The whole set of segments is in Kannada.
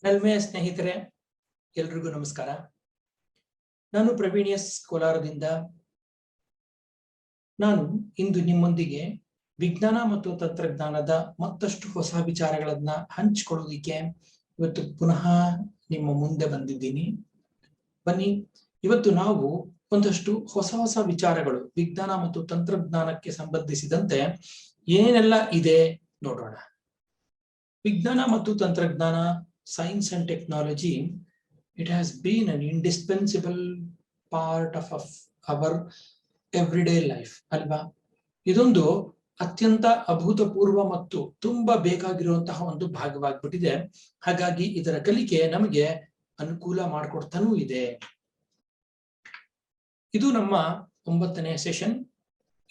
ಹೆಲ್ಮೆಯ ಸ್ನೇಹಿತರೆ, ಎಲ್ರಿಗೂ ನಮಸ್ಕಾರ. ನಾನು ಪ್ರವೀಣ್ ಎಸ್ ಕೋಲಾರದಿಂದ. ನಾನು ಇಂದು ನಿಮ್ಮೊಂದಿಗೆ ವಿಜ್ಞಾನ ಮತ್ತು ತಂತ್ರಜ್ಞಾನದ ಮತ್ತಷ್ಟು ಹೊಸ ವಿಚಾರಗಳನ್ನ ಹಂಚಿಕೊಳ್ಳೋದಿಕ್ಕೆ ಇವತ್ತು ಪುನಃ ನಿಮ್ಮ ಮುಂದೆ ಬಂದಿದ್ದೀನಿ. ಬನ್ನಿ, ಇವತ್ತು ನಾವು ಒಂದಷ್ಟು ಹೊಸ ಹೊಸ ವಿಚಾರಗಳು ವಿಜ್ಞಾನ ಮತ್ತು ತಂತ್ರಜ್ಞಾನಕ್ಕೆ ಸಂಬಂಧಿಸಿದಂತೆ ಏನೆಲ್ಲ ಇದೆ ನೋಡೋಣ. ವಿಜ್ಞಾನ ಮತ್ತು ತಂತ್ರಜ್ಞಾನ, science and technology, it has been an indispensable part of our everyday life ಅಲ್ವಾ? ಇದೊಂದು ಅತ್ಯಂತ ಅಭೂತಪೂರ್ವ ಮತ್ತು ತುಂಬಾ ಬೇಕಾಗಿರುವಂತಹ ಒಂದು ಭಾಗವಾಗ್ಬಿಟ್ಟಿದೆ. ಹಾಗಾಗಿ ಇದರ ಕಲಿಕೆ ನಮಗೆ ಅನುಕೂಲ ಮಾಡಿಕೊಡ್ತಾನೂ ಇದೆ. ಇದು ನಮ್ಮ 9ನೇ ಸೆಷನ್.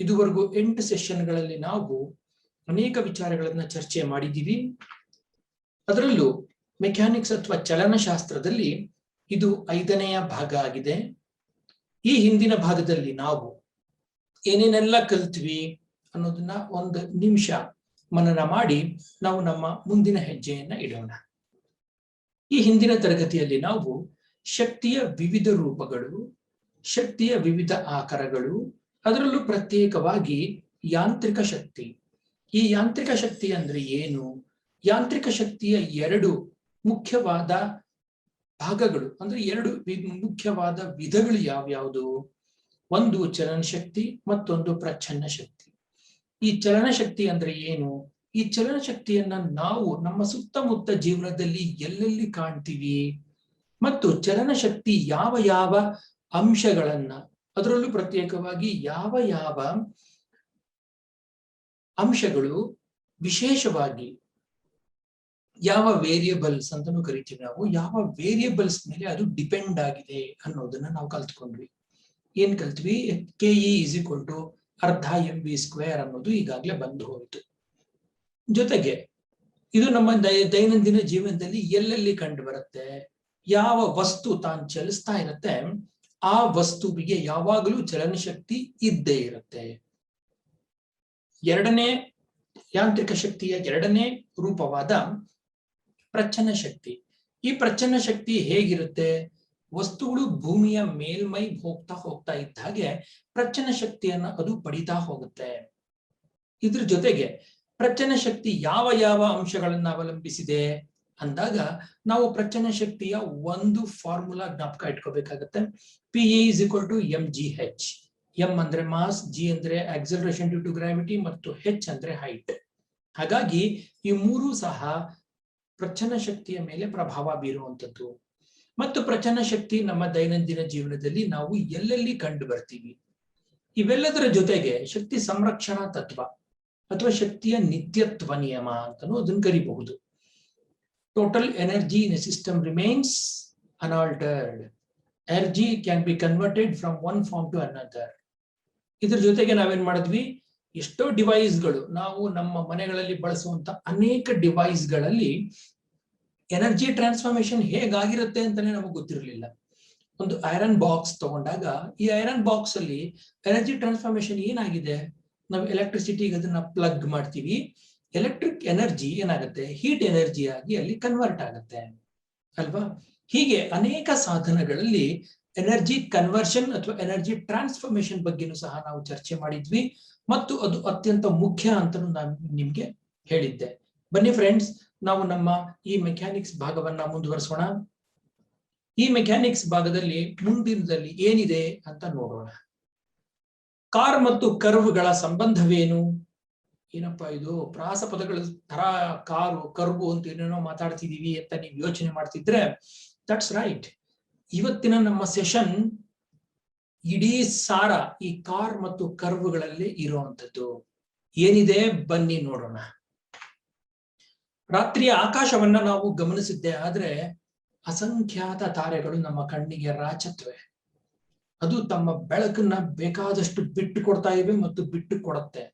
ಇದುವರೆಗೂ 8 ಸೆಷನ್ಗಳಲ್ಲಿ ನಾವು ಅನೇಕ ವಿಚಾರಗಳನ್ನ ಚರ್ಚೆ ಮಾಡಿದ್ದೀವಿ. ಅದರಲ್ಲೂ ಮೆಕ್ಯಾನಿಕ್ಸ್ ಅಥವಾ ಚಲನಶಾಸ್ತ್ರದಲ್ಲಿ ಇದು 5ನೇ ಭಾಗ ಆಗಿದೆ. ಈ ಹಿಂದಿನ ಭಾಗದಲ್ಲಿ ನಾವು ಏನೇನೆಲ್ಲ ಕಲ್ತ್ವಿ ಅನ್ನೋದನ್ನ ಒಂದು ನಿಮಿಷ ಮನನ ಮಾಡಿ ನಾವು ನಮ್ಮ ಮುಂದಿನ ಹೆಜ್ಜೆಯನ್ನ ಇಡೋಣ. ಈ ಹಿಂದಿನ ತರಗತಿಯಲ್ಲಿ ನಾವು ಶಕ್ತಿಯ ವಿವಿಧ ರೂಪಗಳು, ಶಕ್ತಿಯ ವಿವಿಧ ಆಕಾರಗಳು, ಅದರಲ್ಲೂ ಪ್ರತ್ಯೇಕವಾಗಿ ಯಾಂತ್ರಿಕ ಶಕ್ತಿ. ಈ ಯಾಂತ್ರಿಕ ಶಕ್ತಿ ಅಂದ್ರೆ ಏನು? ಯಾಂತ್ರಿಕ ಶಕ್ತಿಯ 2 ಮುಖ್ಯವಾದ ಭಾಗಗಳು ಅಂದ್ರೆ 2 ಮುಖ್ಯವಾದ ವಿಧಗಳು ಯಾವ್ಯಾವುದು? ಒಂದು ಚಲನ ಶಕ್ತಿ, ಮತ್ತೊಂದು ಪ್ರಚ್ಛನ್ನ ಶಕ್ತಿ. ಈ ಚಲನ ಶಕ್ತಿ ಅಂದ್ರೆ ಏನು? ಈ ಚಲನ ಶಕ್ತಿಯನ್ನ ನಾವು ನಮ್ಮ ಸುತ್ತಮುತ್ತ ಜೀವನದಲ್ಲಿ ಎಲ್ಲೆಲ್ಲಿ ಕಾಣ್ತೀವಿ, ಮತ್ತು ಚಲನ ಶಕ್ತಿ ಯಾವ ಯಾವ ಅಂಶಗಳನ್ನ, ಅದರಲ್ಲೂ ಪ್ರತ್ಯೇಕವಾಗಿ ಯಾವ ಯಾವ ಅಂಶಗಳು ವಿಶೇಷವಾಗಿ ಯಾವ ವೇರಿಯಬಲ್ಸ್ ಅಂತಾನು ಕರಿತೀವಿ ನಾವು, ಯಾವ ವೇರಿಯಬಲ್ಸ್ ಮೇಲೆ ಅದು ಡಿಪೆಂಡ್ ಆಗಿದೆ ಅನ್ನೋದನ್ನ ನಾವು ಕಲ್ತ್ಕೊಂಡ್ವಿ. ಏನ್ ಕಲ್ತ್ವಿ? KE = ಅರ್ಧ mv² ಅನ್ನೋದು ಈಗಾಗಲೇ ಬಂದು ಹೋಯಿತು. ಜೊತೆಗೆ ಇದು ನಮ್ಮ ದೈನಂದಿನ ಜೀವನದಲ್ಲಿ ಎಲ್ಲೆಲ್ಲಿ ಕಂಡು ಬರುತ್ತೆ, ಯಾವ ವಸ್ತು ತಾನು ಚಲಿಸ್ತಾ ಇರುತ್ತೆ ಆ ವಸ್ತುವಿಗೆ ಯಾವಾಗಲೂ ಚಲನಶಕ್ತಿ ಇದ್ದೇ ಇರುತ್ತೆ. ಎರಡನೇ ಯಾಂತ್ರಿಕ ಶಕ್ತಿಯ 2ನೇ ರೂಪವಾದ ಪ್ರಚ್ಛನ್ನ ಶಕ್ತಿ. ಈ ಪ್ರಚ್ಛನ್ನ ಶಕ್ತಿ ಹೇಗಿರುತ್ತೆ? ವಸ್ತುಗಳು ಭೂಮಿಯ ಮೇಲ್ಮೈ ಹೋಗ್ತಾ ಇದ್ದ ಹಾಗೆ ಪ್ರಚ್ಛನ್ನ ಶಕ್ತಿಯನ್ನ ಅದು ಪಡಿತಾ ಹೋಗುತ್ತೆ. ಇದ್ರ ಜೊತೆಗೆ ಪ್ರಚ್ಛನ್ನ ಶಕ್ತಿ ಯಾವ ಯಾವ ಅಂಶಗಳನ್ನ ಅವಲಂಬಿಸಿದೆ ಅಂದಾಗ ನಾವು ಪ್ರಚ್ಛನ್ನ ಶಕ್ತಿಯ ಒಂದು ಫಾರ್ಮುಲಾ ಜ್ಞಾಪಕ ಇಟ್ಕೋಬೇಕಾಗತ್ತೆ. PE = mgh. m ಅಂದ್ರೆ ಮಾಸ್, g ಅಂದ್ರೆ ಆಕ್ಸಲರೇಷನ್ ಡ್ಯೂ ಟು ಗ್ರಾವಿಟಿ, ಮತ್ತು h ಅಂದ್ರೆ ಹೈಟ್. ಹಾಗಾಗಿ ಈ 3 ಸಹ ಪ್ರಚ್ಛನ್ನ ಶಕ್ತಿಯ ಮೇಲೆ ಪ್ರಭಾವ ಬೀರುವಂಥದ್ದು. ಮತ್ತು ಪ್ರಚ್ಛನ್ನ ಶಕ್ತಿ ನಮ್ಮ ದೈನಂದಿನ ಜೀವನದಲ್ಲಿ ನಾವು ಎಲ್ಲೆಲ್ಲಿ ಕಂಡು ಬರ್ತೀವಿ. ಇವೆಲ್ಲದರ ಜೊತೆಗೆ ಶಕ್ತಿ ಸಂರಕ್ಷಣಾ ತತ್ವ ಅಥವಾ ಶಕ್ತಿಯ ನಿತ್ಯತ್ವ ನಿಯಮ ಅಂತಲೂ ಅದನ್ನು ಕರಿಬಹುದು. Total energy in a system remains unaltered. Energy can be converted from one form to another. ಇದ್ರ ಜೊತೆಗೆ ನಾವೇನ್ ಮಾಡಿದ್ವಿ? ಎಷ್ಟೋ ಡಿವೈಸ್ಗಳು, ನಾವು ನಮ್ಮ ಮನೆಗಳಲ್ಲಿ ಬಳಸುವಂತ ಅನೇಕ ಡಿವೈಸ್ಗಳಲ್ಲಿ ಎನರ್ಜಿ ಟ್ರಾನ್ಸ್ಫಾರ್ಮೇಶನ್ ಹೇಗಾಗಿರುತ್ತೆ ಅಂತಾನೆ ನಮಗೆ ಗೊತ್ತಿರಲಿಲ್ಲ. ಒಂದು ಐರನ್ ಬಾಕ್ಸ್ ತಗೊಂಡಾಗ ಈ ಐರನ್ ಬಾಕ್ಸ್ ಅಲ್ಲಿ ಎನರ್ಜಿ ಟ್ರಾನ್ಸ್ಫಾರ್ಮೇಶನ್ ಏನಾಗಿದೆ? ನಾವು ಎಲೆಕ್ಟ್ರಿಸಿಟಿಗೆ ಅದನ್ನ ಪ್ಲಗ್ ಮಾಡ್ತೀವಿ. ಎಲೆಕ್ಟ್ರಿಕ್ ಎನರ್ಜಿ ಏನಾಗುತ್ತೆ? ಹೀಟ್ ಎನರ್ಜಿ ಆಗಿ ಅಲ್ಲಿ ಕನ್ವರ್ಟ್ ಆಗುತ್ತೆ ಅಲ್ವಾ? ಹೀಗೆ ಅನೇಕ ಸಾಧನಗಳಲ್ಲಿ ಎನರ್ಜಿ ಕನ್ವರ್ಷನ್ ಅಥವಾ ಎನರ್ಜಿ ಟ್ರಾನ್ಸ್ಫಾರ್ಮೇಶನ್ ಬಗ್ಗೆನೂ ಸಹ ನಾವು ಚರ್ಚೆ ಮಾಡಿದ್ವಿ, ಮತ್ತು ಅದು ಅತ್ಯಂತ ಮುಖ್ಯ ಅಂತಲೂ ನಾನು ನಿಮ್ಗೆ ಹೇಳಿದ್ದೆ. ಬನ್ನಿ ಫ್ರೆಂಡ್ಸ್, ನಾವು ನಮ್ಮ ಈ ಮೆಕ್ಯಾನಿಕ್ಸ್ ಭಾಗವನ್ನ ಮುಂದುವರಿಸೋಣ. ಈ ಮೆಕ್ಯಾನಿಕ್ಸ್ ಭಾಗದಲ್ಲಿ ಮುಂದಿನದಲ್ಲಿ ಏನಿದೆ ಅಂತ ನೋಡೋಣ. ಕಾರ್ ಮತ್ತು ಕರ್ವ್ಗಳ ಸಂಬಂಧವೇನು? ಏನಪ್ಪಾ ಇದು ಪ್ರಾಸ ಪದಗಳ ತರ ಕಾರು ಕರ್ವು ಅಂತ ಏನೇನೋ ಮಾತಾಡ್ತಿದೀವಿ ಅಂತ ನೀವು ಯೋಚನೆ ಮಾಡ್ತಿದ್ರೆ, ದಟ್ಸ್ ರೈಟ್. ಇವತ್ತಿನ ನಮ್ಮ ಸೆಷನ್ ಇಡೀ ಸಾರ ಈ ಕಾರ್ ಮತ್ತು ಕರ್ವ್ಗಳಲ್ಲಿ ಇರುವಂತದ್ದು. ಏನಿದೆ ಬನ್ನಿ ನೋಡೋಣ. ರಾತ್ರಿಯ ಆಕಾಶವನ್ನ ನಾವು ಗಮನಿಸಿದ್ದೆ ಆದ್ರೆ ಅಸಂಖ್ಯಾತ ತಾರೆಗಳು ನಮ್ಮ ಕಣ್ಣಿಗೆ ರಾಚತ್ವೆ. ಅದು ತಮ್ಮ ಬೆಳಕನ್ನ ಬೇಕಾದಷ್ಟು ಬಿಟ್ಟು ಕೊಡ್ತಾ ಇವೆ ಮತ್ತು ಬಿಟ್ಟು ಕೊಡುತ್ತೆ.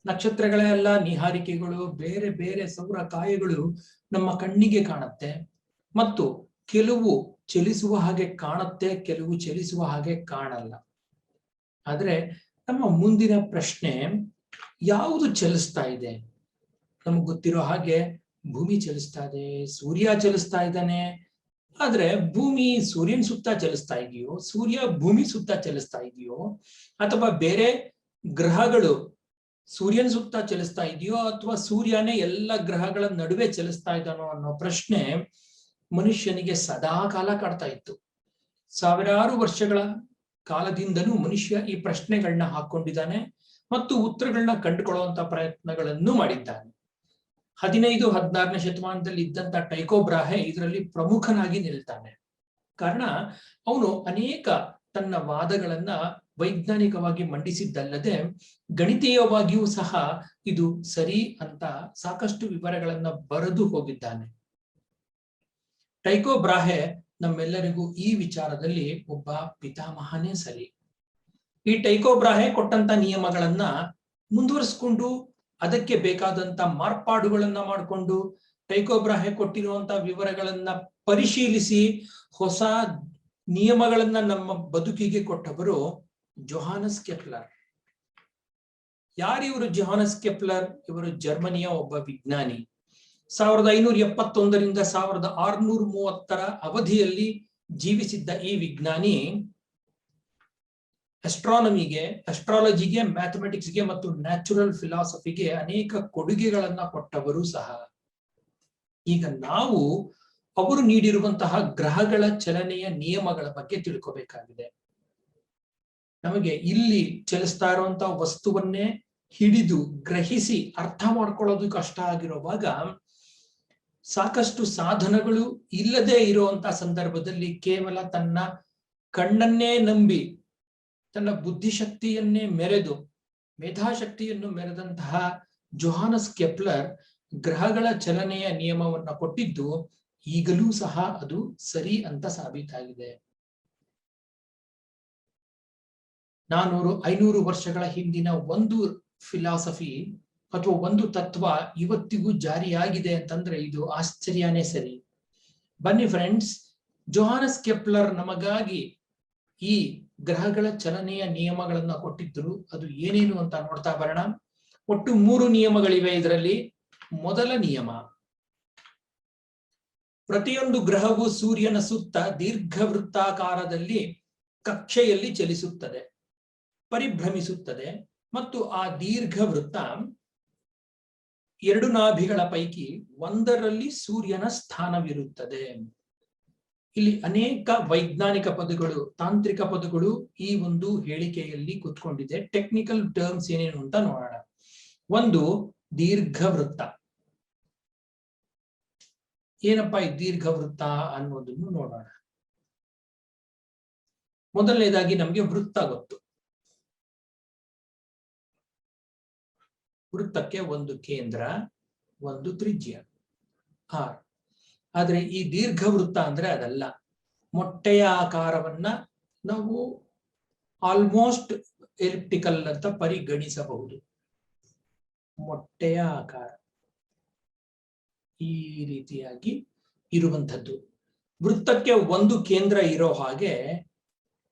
ನಕ್ಷತ್ರಗಳೆಲ್ಲ ನಿಹಾರಿಕೆಗಳು, ಬೇರೆ ಬೇರೆ ಸೌರ ಕಾಯಗಳು ನಮ್ಮ ಕಣ್ಣಿಗೆ ಕಾಣುತ್ತೆ, ಮತ್ತು ಕೆಲವು ಚಲಿಸುವ ಹಾಗೆ ಕಾಣುತ್ತೆ, ಕೆಲವು ಚಲಿಸುವ ಹಾಗೆ ಕಾಣಲ್ಲ. ಆದ್ರೆ ನಮ್ಮ ಮುಂದಿನ ಪ್ರಶ್ನೆ, ಯಾವುದು ಚಲಿಸ್ತಾ ಇದೆ? ನಮಗೆ ಗೊತ್ತಿರೋ ಹಾಗೆ ಭೂಮಿ ಚಲಿಸ್ತಾ ಇದೆ, ಸೂರ್ಯ ಚಲಿಸ್ತಾ ಇದ್ದಾನೆ. ಆದ್ರೆ ಭೂಮಿ ಸೂರ್ಯನ ಸುತ್ತ ಚಲಿಸ್ತಾ ಇದೆಯೋ, ಸೂರ್ಯ ಭೂಮಿ ಸುತ್ತ ಚಲಿಸ್ತಾ ಇದೆಯೋ, ಅಥವಾ ಬೇರೆ ಗ್ರಹಗಳು ಸೂರ್ಯನ ಸುತ್ತ ಚಲಿಸ್ತಾ ಇದೆಯೋ, ಅಥವಾ ಸೂರ್ಯನೇ ಎಲ್ಲ ಗ್ರಹಗಳ ನಡುವೆ ಚಲಿಸ್ತಾ ಇದ್ದಾನೋ ಅನ್ನೋ ಪ್ರಶ್ನೆ ಮನುಷ್ಯನಿಗೆ ಸದಾ ಕಾಲ ಕಾಡ್ತಾ ಇತ್ತು. ಸಾವಿರಾರು ವರ್ಷಗಳ ಕಾಲದಿಂದಲೂ ಮನುಷ್ಯ ಈ ಪ್ರಶ್ನೆಗಳನ್ನ ಹಾಕೊಂಡಿದ್ದಾನೆ ಮತ್ತು ಉತ್ತರಗಳನ್ನ ಕಂಡುಕೊಳ್ಳುವಂತ ಪ್ರಯತ್ನಗಳನ್ನು ಮಾಡಿದ್ದಾನೆ. 15-16ನೇ ಶತಮಾನದಲ್ಲಿ ಇದ್ದಂತ ಟೈಕೋ ಬ್ರಾಹೆ ಇದರಲ್ಲಿ ಪ್ರಮುಖನಾಗಿ ನಿಲ್ತಾನೆ. ಕಾರಣ ಅವನು ಅನೇಕ ತನ್ನ ವಾದಗಳನ್ನ ವೈಜ್ಞಾನಿಕವಾಗಿ ಮಂಡಿಸಿದ್ದಲ್ಲದೆ ಗಣಿತೀಯವಾಗಿಯೂ ಸಹ ಇದು ಸರಿ ಅಂತ ಸಾಕಷ್ಟು ವಿವರಗಳನ್ನ ಬರೆದು ಹೋಗಿದ್ದಾನೆ. ಟೈಕೋ ಬ್ರಾಹೆ ನಮ್ಮೆಲ್ಲರಿಗೂ ಈ ವಿಚಾರದಲ್ಲಿ ಒಬ್ಬ ಪಿತಾಮಹನೇ ಸರಿ. ಈ ಟೈಕೋ ಬ್ರಾಹೆ ಕೊಟ್ಟಂತ ನಿಯಮಗಳನ್ನ ಮುಂದುವರಿಸಿಕೊಂಡು ಅದಕ್ಕೆ ಬೇಕಾದಂತ ಮಾರ್ಪಾಡುಗಳನ್ನ ಮಾಡಿಕೊಂಡು ಟೈಕೋ ಬ್ರಾಹೆ ಕೊಟ್ಟಿರುವಂತ ವಿವರಗಳನ್ನ ಪರಿಶೀಲಿಸಿ ಹೊಸ ನಿಯಮಗಳನ್ನ ನಮ್ಮ ಬದುಕಿಗೆ ಕೊಟ್ಟವರು ಜೋಹಾನಸ್ ಕೆಪ್ಲರ್. ಯಾರಿವರು ಜೋಹಾನಸ್ ಕೆಪ್ಲರ್? ಇವರು ಜರ್ಮನಿಯ ಒಬ್ಬ ವಿಜ್ಞಾನಿ. 1571ರಿಂದ 1630 ಅವಧಿಯಲ್ಲಿ ಜೀವಿಸಿದ್ದ ಈ ವಿಜ್ಞಾನಿ ಅಸ್ಟ್ರಾಲಜಿಗೆ, ಮ್ಯಾಥಮೆಟಿಕ್ಸ್ಗೆ ಮತ್ತು ನ್ಯಾಚುರಲ್ ಫಿಲಾಸಫಿಗೆ ಅನೇಕ ಕೊಡುಗೆಗಳನ್ನ ಕೊಟ್ಟವರು ಸಹ. ಈಗ ನಾವು ಅವರು ನೀಡಿರುವಂತಹ ಗ್ರಹಗಳ ಚಲನೆಯ ನಿಯಮಗಳ ಬಗ್ಗೆ ತಿಳ್ಕೋಬೇಕಾಗಿದೆ. ನಮಗೆ ಇಲ್ಲಿ ಚಲಿಸ್ತಾ ಇರುವಂತಹ ವಸ್ತುವನ್ನೇ ಹಿಡಿದು ಗ್ರಹಿಸಿ ಅರ್ಥ ಮಾಡ್ಕೊಳ್ಳೋದು ಕಷ್ಟ ಆಗಿರುವಾಗ, ಸಾಕಷ್ಟು ಸಾಧನಗಳು ಇಲ್ಲದೆ ಇರುವಂತ ಸಂದರ್ಭದಲ್ಲಿ ಕೇವಲ ತನ್ನ ಕಣ್ಣನ್ನೇ ನಂಬಿ, ತನ್ನ ಬುದ್ಧಿಶಕ್ತಿಯನ್ನೇ ಮೆರೆದು, ಮೇಧಾಶಕ್ತಿಯನ್ನು ಮೆರೆದಂತಹ ಜೋಹಾನಸ್ ಕೆಪ್ಲರ್ ಗ್ರಹಗಳ ಚಲನೆಯ ನಿಯಮವನ್ನ ಕೊಟ್ಟಿದ್ದು ಈಗಲೂ ಸಹ ಅದು ಸರಿ ಅಂತ ಸಾಬೀತಾಗಿದೆ. 400-500 ವರ್ಷಗಳ ಹಿಂದಿನ ಒಂದು ಫಿಲಾಸಫಿ ಅಥವಾ ಒಂದು ತತ್ವ ಇವತ್ತಿಗೂ ಜಾರಿಯಾಗಿದೆ ಅಂತಂದ್ರೆ ಇದು ಆಶ್ಚರ್ಯನೇ ಸರಿ. ಬನ್ನಿ ಫ್ರೆಂಡ್ಸ್, ಜೋಹಾನಸ್ ಕೆಪ್ಲರ್ ನಮಗಾಗಿ ಈ ಗ್ರಹಗಳ ಚಲನೆಯ ನಿಯಮಗಳನ್ನ ಕೊಟ್ಟಿದ್ರು. ಅದು ಏನೇನು ಅಂತ ನೋಡ್ತಾ ಬರೋಣ. ಒಟ್ಟು 3 ನಿಯಮಗಳಿವೆ ಇದರಲ್ಲಿ. ಮೊದಲ ನಿಯಮ, ಪ್ರತಿಯೊಂದು ಗ್ರಹವು ಸೂರ್ಯನ ಸುತ್ತ ದೀರ್ಘವೃತ್ತಾಕಾರದಲ್ಲಿ ಕಕ್ಷೆಯಲ್ಲಿ ಚಲಿಸುತ್ತದೆ, ಪರಿಭ್ರಮಿಸುತ್ತದೆ ಮತ್ತು ಆ ದೀರ್ಘವೃತ್ತ 2 ನಾಭಿಗಳ ಪೈಕಿ ಒಂದರಲ್ಲಿ ಸೂರ್ಯನ ಸ್ಥಾನವಿರುತ್ತದೆ. ಇಲ್ಲಿ ಅನೇಕ ವೈಜ್ಞಾನಿಕ ಪದಗಳು, ತಾಂತ್ರಿಕ ಪದಗಳು ಈ ಒಂದು ಹೇಳಿಕೆಯಲ್ಲಿ ಕುತ್ಕೊಂಡಿದೆ. ಟೆಕ್ನಿಕಲ್ ಟರ್ಮ್ಸ್ ಏನೇನು ಅಂತ ನೋಡೋಣ. ಒಂದು, ದೀರ್ಘವೃತ್ತ. ಏನಪ್ಪಾ ಈ ದೀರ್ಘವೃತ್ತ ಅನ್ನೋದನ್ನು ನೋಡೋಣ. ಮೊದಲನೇದಾಗಿ ನಮ್ಗೆ ವೃತ್ತ ಗೊತ್ತು. ವೃತ್ತಕ್ಕೆ ಒಂದು ಕೇಂದ್ರ, ಒಂದು ತ್ರಿಜ್ಯ R. ಆದ್ರೆ ಈ ದೀರ್ಘವೃತ್ತ ಅಂದ್ರೆ ಅದಲ್ಲ. ಮೊಟ್ಟೆಯ ಆಕಾರವನ್ನ ನಾವು ಆಲ್ಮೋಸ್ಟ್ ಎಲಿಪ್ಟಿಕಲ್ ಅಂತ ಪರಿಗಣಿಸಬಹುದು. ಮೊಟ್ಟೆಯ ಆಕಾರ ಈ ರೀತಿಯಾಗಿ ಇರುವಂಥದ್ದು. ವೃತ್ತಕ್ಕೆ ಒಂದು ಕೇಂದ್ರ ಇರೋ ಹಾಗೆ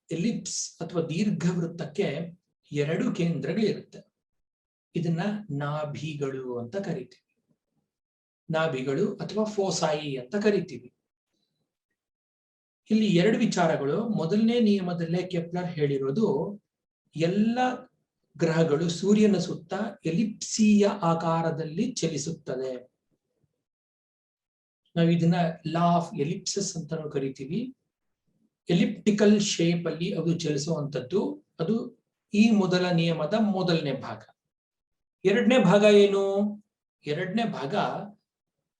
ಎಲಿಪ್ಸ್ ಅಥವಾ ದೀರ್ಘವೃತ್ತಕ್ಕೆ 2 ಕೇಂದ್ರಗಳಿರುತ್ತೆ. ಇದನ್ನ ನಾಭಿಗಳು ಅಂತ ಕರಿತೀವಿ. ನಾಭಿಗಳು ಅಥವಾ ಫೋಸಾಯಿ ಅಂತ ಕರಿತೀವಿ. ಇಲ್ಲಿ 2 ವಿಚಾರಗಳು. ಮೊದಲನೇ ನಿಯಮದಲ್ಲೇ ಕೆಪ್ಲರ್ ಹೇಳಿರೋದು, ಎಲ್ಲ ಗ್ರಹಗಳು ಸೂರ್ಯನ ಸುತ್ತ ಎಲಿಪ್ಸೀಯ ಆಕಾರದಲ್ಲಿ ಚಲಿಸುತ್ತದೆ. ನಾವು ಇದನ್ನ ಲಾ ಆಫ್ ಎಲಿಪ್ಸಸ್ ಅಂತ ಕರಿತೀವಿ. ಎಲಿಪ್ಟಿಕಲ್ ಶೇಪ್ ಅಲ್ಲಿ ಅದು ಚಲಿಸುವಂಥದ್ದು. ಅದು ಈ ಮೊದಲ ನಿಯಮದ ಮೊದಲನೇ ಭಾಗ. ಎರಡನೇ ಭಾಗ ಏನು? ಎರಡನೇ ಭಾಗ,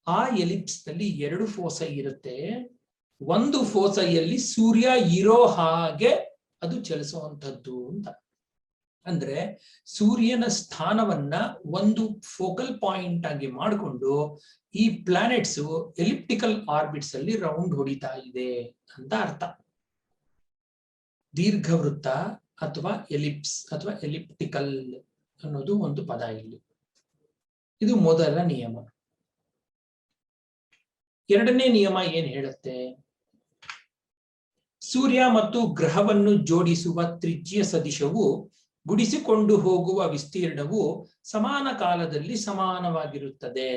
ಆ ಎಲಿಪ್ಸ್ ನಲ್ಲಿ 2 ಫೋಸೈ ಇರುತ್ತೆ. ಒಂದು ಫೋಸೈಯಲ್ಲಿ ಸೂರ್ಯ ಇರೋ ಹಾಗೆ ಅದು ಚಲಿಸುವಂಥದ್ದು ಅಂತ. ಅಂದ್ರೆ ಸೂರ್ಯನ ಸ್ಥಾನವನ್ನ ಒಂದು ಫೋಕಲ್ ಪಾಯಿಂಟ್ ಆಗಿ ಮಾಡಿಕೊಂಡು ಈ ಪ್ಲಾನೆಟ್ಸ್ ಎಲಿಪ್ಟಿಕಲ್ ಆರ್ಬಿಟ್ಸ್ ಅಲ್ಲಿ ರೌಂಡ್ ಹೊಡಿತಾ ಇದೆ ಅಂತ ಅರ್ಥ. ದೀರ್ಘವೃತ್ತ ಅಥವಾ ಎಲಿಪ್ಸ್ ಅಥವಾ ಎಲಿಪ್ಟಿಕಲ್ ಅನ್ನೋದು ಒಂದು ಪದ ಇಲ್ಲಿ. ಇದು ಮೊದಲ ನಿಯಮ. ಎರಡನೇ ನಿಯಮ ಏನ್ ಹೇಳುತ್ತೆ? ಸೂರ್ಯ ಮತ್ತು ಗ್ರಹವನ್ನು ಜೋಡಿಸುವ ತ್ರಿಜ್ಯ ಸದಿಶವು ಗುಡಿಸಿಕೊಂಡು ಹೋಗುವ ವಿಸ್ತೀರ್ಣವು ಸಮಾನ ಕಾಲದಲ್ಲಿ ಸಮಾನವಾಗಿರುತ್ತದೆ.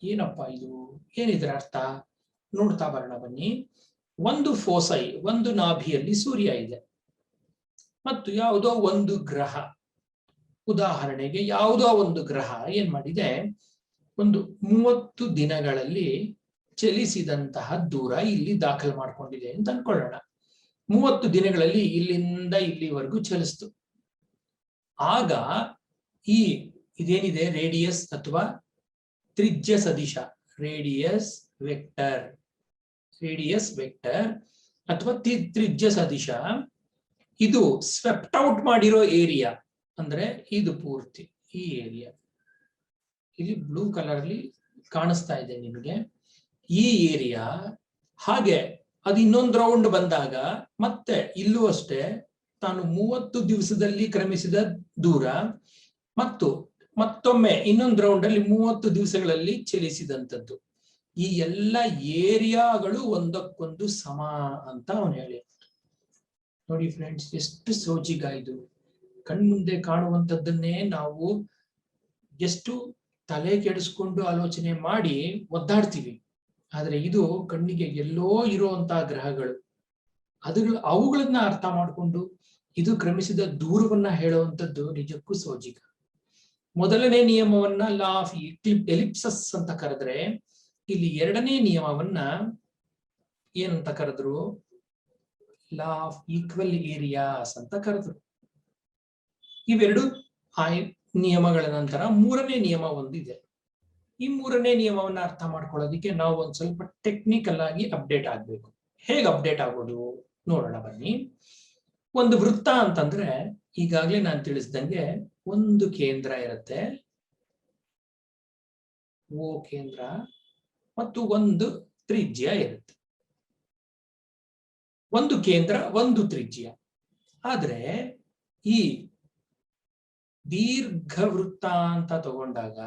ಏನಪ್ಪಾ ಇದು, ಏನಿದ್ರ ಅರ್ಥ ನೋಡ್ತಾ ಬರೋಣ ಬನ್ನಿ. ಒಂದು ಫೋಸೈ, ಒಂದು ನಾಭಿಯಲ್ಲಿ ಸೂರ್ಯ ಇದೆ ಮತ್ತು ಯಾವುದೋ ಒಂದು ಗ್ರಹ, ಉದಾಹರಣೆಗೆ ಯಾವುದೋ ಒಂದು ಗ್ರಹ ಏನ್ ಮಾಡಿದೆ, ಒಂದು 30 ದಿನಗಳಲ್ಲಿ ಚಲಿಸಿದಂತಹ ದೂರ ಇಲ್ಲಿ ದಾಖಲು ಮಾಡ್ಕೊಂಡಿದೆ ಅಂತ ಅನ್ಕೊಳ್ಳೋಣ. 30 ದಿನಗಳಲ್ಲಿ ಇಲ್ಲಿಂದ ಇಲ್ಲಿವರೆಗೂ ಚಲಿಸ್ತು. ಆಗ ಈ ಇದೇನಿದೆ ರೇಡಿಯಸ್ ಅಥವಾ ತ್ರಿಜ್ಯ ಸದಿಶ, ರೇಡಿಯಸ್ ವೆಕ್ಟರ್ ಅಥವಾ ತ್ರಿಜ್ಯ ಸದಿಶ, ಇದು ಸ್ವೆಪ್ಟ್ ಔಟ್ ಮಾಡಿರೋ ಏರಿಯಾ ಅಂದ್ರೆ ಇದು ಪೂರ್ತಿ ಈ ಏರಿಯಾ ಇಲ್ಲಿ ಬ್ಲೂ ಕಲರ್ ಅಲ್ಲಿ ಕಾಣಿಸ್ತಾ ಇದೆ ನಿಮಗೆ, ಈ ಏರಿಯಾ. ಹಾಗೆ ಅದು ಇನ್ನೊಂದು ರೌಂಡ್ ಬಂದಾಗ ಮತ್ತೆ ಇಲ್ಲೂ ಅಷ್ಟೇ ತಾನು 30 ದಿವಸದಲ್ಲಿ ಕ್ರಮಿಸಿದ ದೂರ ಮತ್ತು ಮತ್ತೊಮ್ಮೆ ಇನ್ನೊಂದು ರೌಂಡ್ ಅಲ್ಲಿ 30 ದಿವಸಗಳಲ್ಲಿ ಚಲಿಸಿದಂಥದ್ದು. ಈ ಎಲ್ಲ ಏರಿಯಾಗಳು ಒಂದಕ್ಕೊಂದು ಸಮ ಅಂತ ಅವನು ಹೇಳಿ. ನೋಡಿ ಫ್ರೆಂಡ್ಸ್, ಎಷ್ಟು ಸೋಜಿಗ ಇದು. ಕಣ್ಮುಂದೆ ಕಾಣುವಂಥದ್ದನ್ನೇ ನಾವು ಎಷ್ಟು ತಲೆ ಕೆಡಿಸ್ಕೊಂಡು ಆಲೋಚನೆ ಮಾಡಿ ಒದ್ದಾಡ್ತೀವಿ. ಆದ್ರೆ ಇದು ಕಣ್ಣಿಗೆ ಎಲ್ಲೋ ಇರುವಂತಹ ಗ್ರಹಗಳು, ಅವುಗಳನ್ನ ಅರ್ಥ ಮಾಡಿಕೊಂಡು ಇದು ಕ್ರಮಿಸಿದ ದೂರವನ್ನ ಹೇಳುವಂಥದ್ದು ನಿಜಕ್ಕೂ ಸೋಜಿಗ. ಮೊದಲನೇ ನಿಯಮವನ್ನ ಲಾ ಆಫ್ ಎಲಿಪ್ಸಸ್ ಅಂತ ಕರೆದ್ರೆ, ಇಲ್ಲಿ ಎರಡನೇ ನಿಯಮವನ್ನ ಏನಂತ ಕರೆದ್ರು, ಲಾ ಆಫ್ ಈಕ್ವಲ್ ಏರಿಯಾಸ್ ಅಂತ ಕರೆದ್ರು. ಇವೆರಡು ನಿಯಮಗಳ ನಂತರ ಮೂರನೇ ನಿಯಮ ಒಂದಿದೆ. ಈ ಮೂರನೇ ನಿಯಮವನ್ನ ಅರ್ಥ ಮಾಡ್ಕೊಳ್ಳೋದಿಕ್ಕೆ ನಾವು ಒಂದ್ ಸ್ವಲ್ಪ ಟೆಕ್ನಿಕಲ್ ಆಗಿ ಅಪ್ಡೇಟ್ ಆಗ್ಬೇಕು. ಹೇಗೆ ಅಪ್ಡೇಟ್ ಆಗೋದು ನೋಡೋಣ ಬನ್ನಿ. ಒಂದು ವೃತ್ತ ಅಂತಂದ್ರೆ ಈಗಾಗ್ಲೇ ನಾನು ತಿಳಿಸ್ದಂಗೆ ಒಂದು ಕೇಂದ್ರ ಇರುತ್ತೆ, ಓ ಕೇಂದ್ರ, ಮತ್ತು ಒಂದು ತ್ರಿಜ್ಯ ಇರುತ್ತೆ. ಒಂದು ಕೇಂದ್ರ ಒಂದು ತ್ರಿಜ್ಯ. ಆದ್ರೆ ಈ ದೀರ್ಘ ವೃತ್ತ ಅಂತ ತಗೊಂಡಾಗ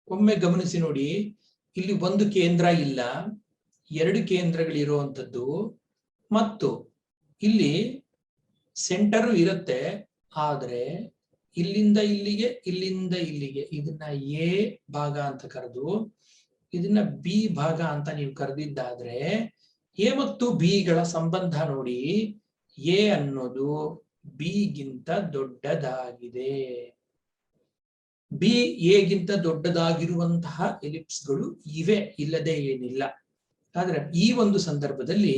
ಒಮ್ಮೆ ಗಮನಿಸಿ ನೋಡಿ, ಇಲ್ಲಿ ಒಂದು ಕೇಂದ್ರ ಇಲ್ಲ, ಎರಡು ಕೇಂದ್ರಗಳಿರುವಂಥದ್ದು, ಮತ್ತು ಇಲ್ಲಿ ಸೆಂಟರು ಇರುತ್ತೆ. ಆದ್ರೆ ಇಲ್ಲಿಂದ ಇಲ್ಲಿಗೆ, ಇಲ್ಲಿಂದ ಇಲ್ಲಿಗೆ, ಇದನ್ನ ಎ ಭಾಗ ಅಂತ ಕರೆದು ಇದನ್ನ ಬಿ ಭಾಗ ಅಂತ ನೀವು ಕರೆದಿದ್ದಾದ್ರೆ, ಎ ಮತ್ತು ಬಿ ಗಳ ಸಂಬಂಧ ನೋಡಿ, ಎ ಅನ್ನೋದು ಬಿ ಗಿಂತ ದೊಡ್ಡದಾಗಿದೆ. ಬಿ ಎ ಗಿಂತ ದೊಡ್ಡದಾಗಿರುವಂತಹ ಎಲಿಪ್ಸ್ಗಳು ಇವೆ, ಇಲ್ಲದೆ ಏನಿಲ್ಲ. ಆದ್ರೆ ಈ ಒಂದು ಸಂದರ್ಭದಲ್ಲಿ